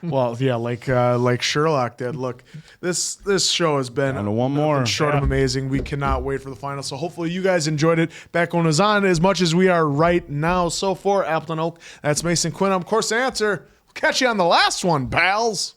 well, yeah, like Sherlock did. Look, this show has been nothing short of amazing. We cannot wait for the final. So hopefully you guys enjoyed it back when it was on as much as we are right now. So for Appleton Oak, that's Mason Quinn. I'm of course the answer. We'll catch you on the last one, pals.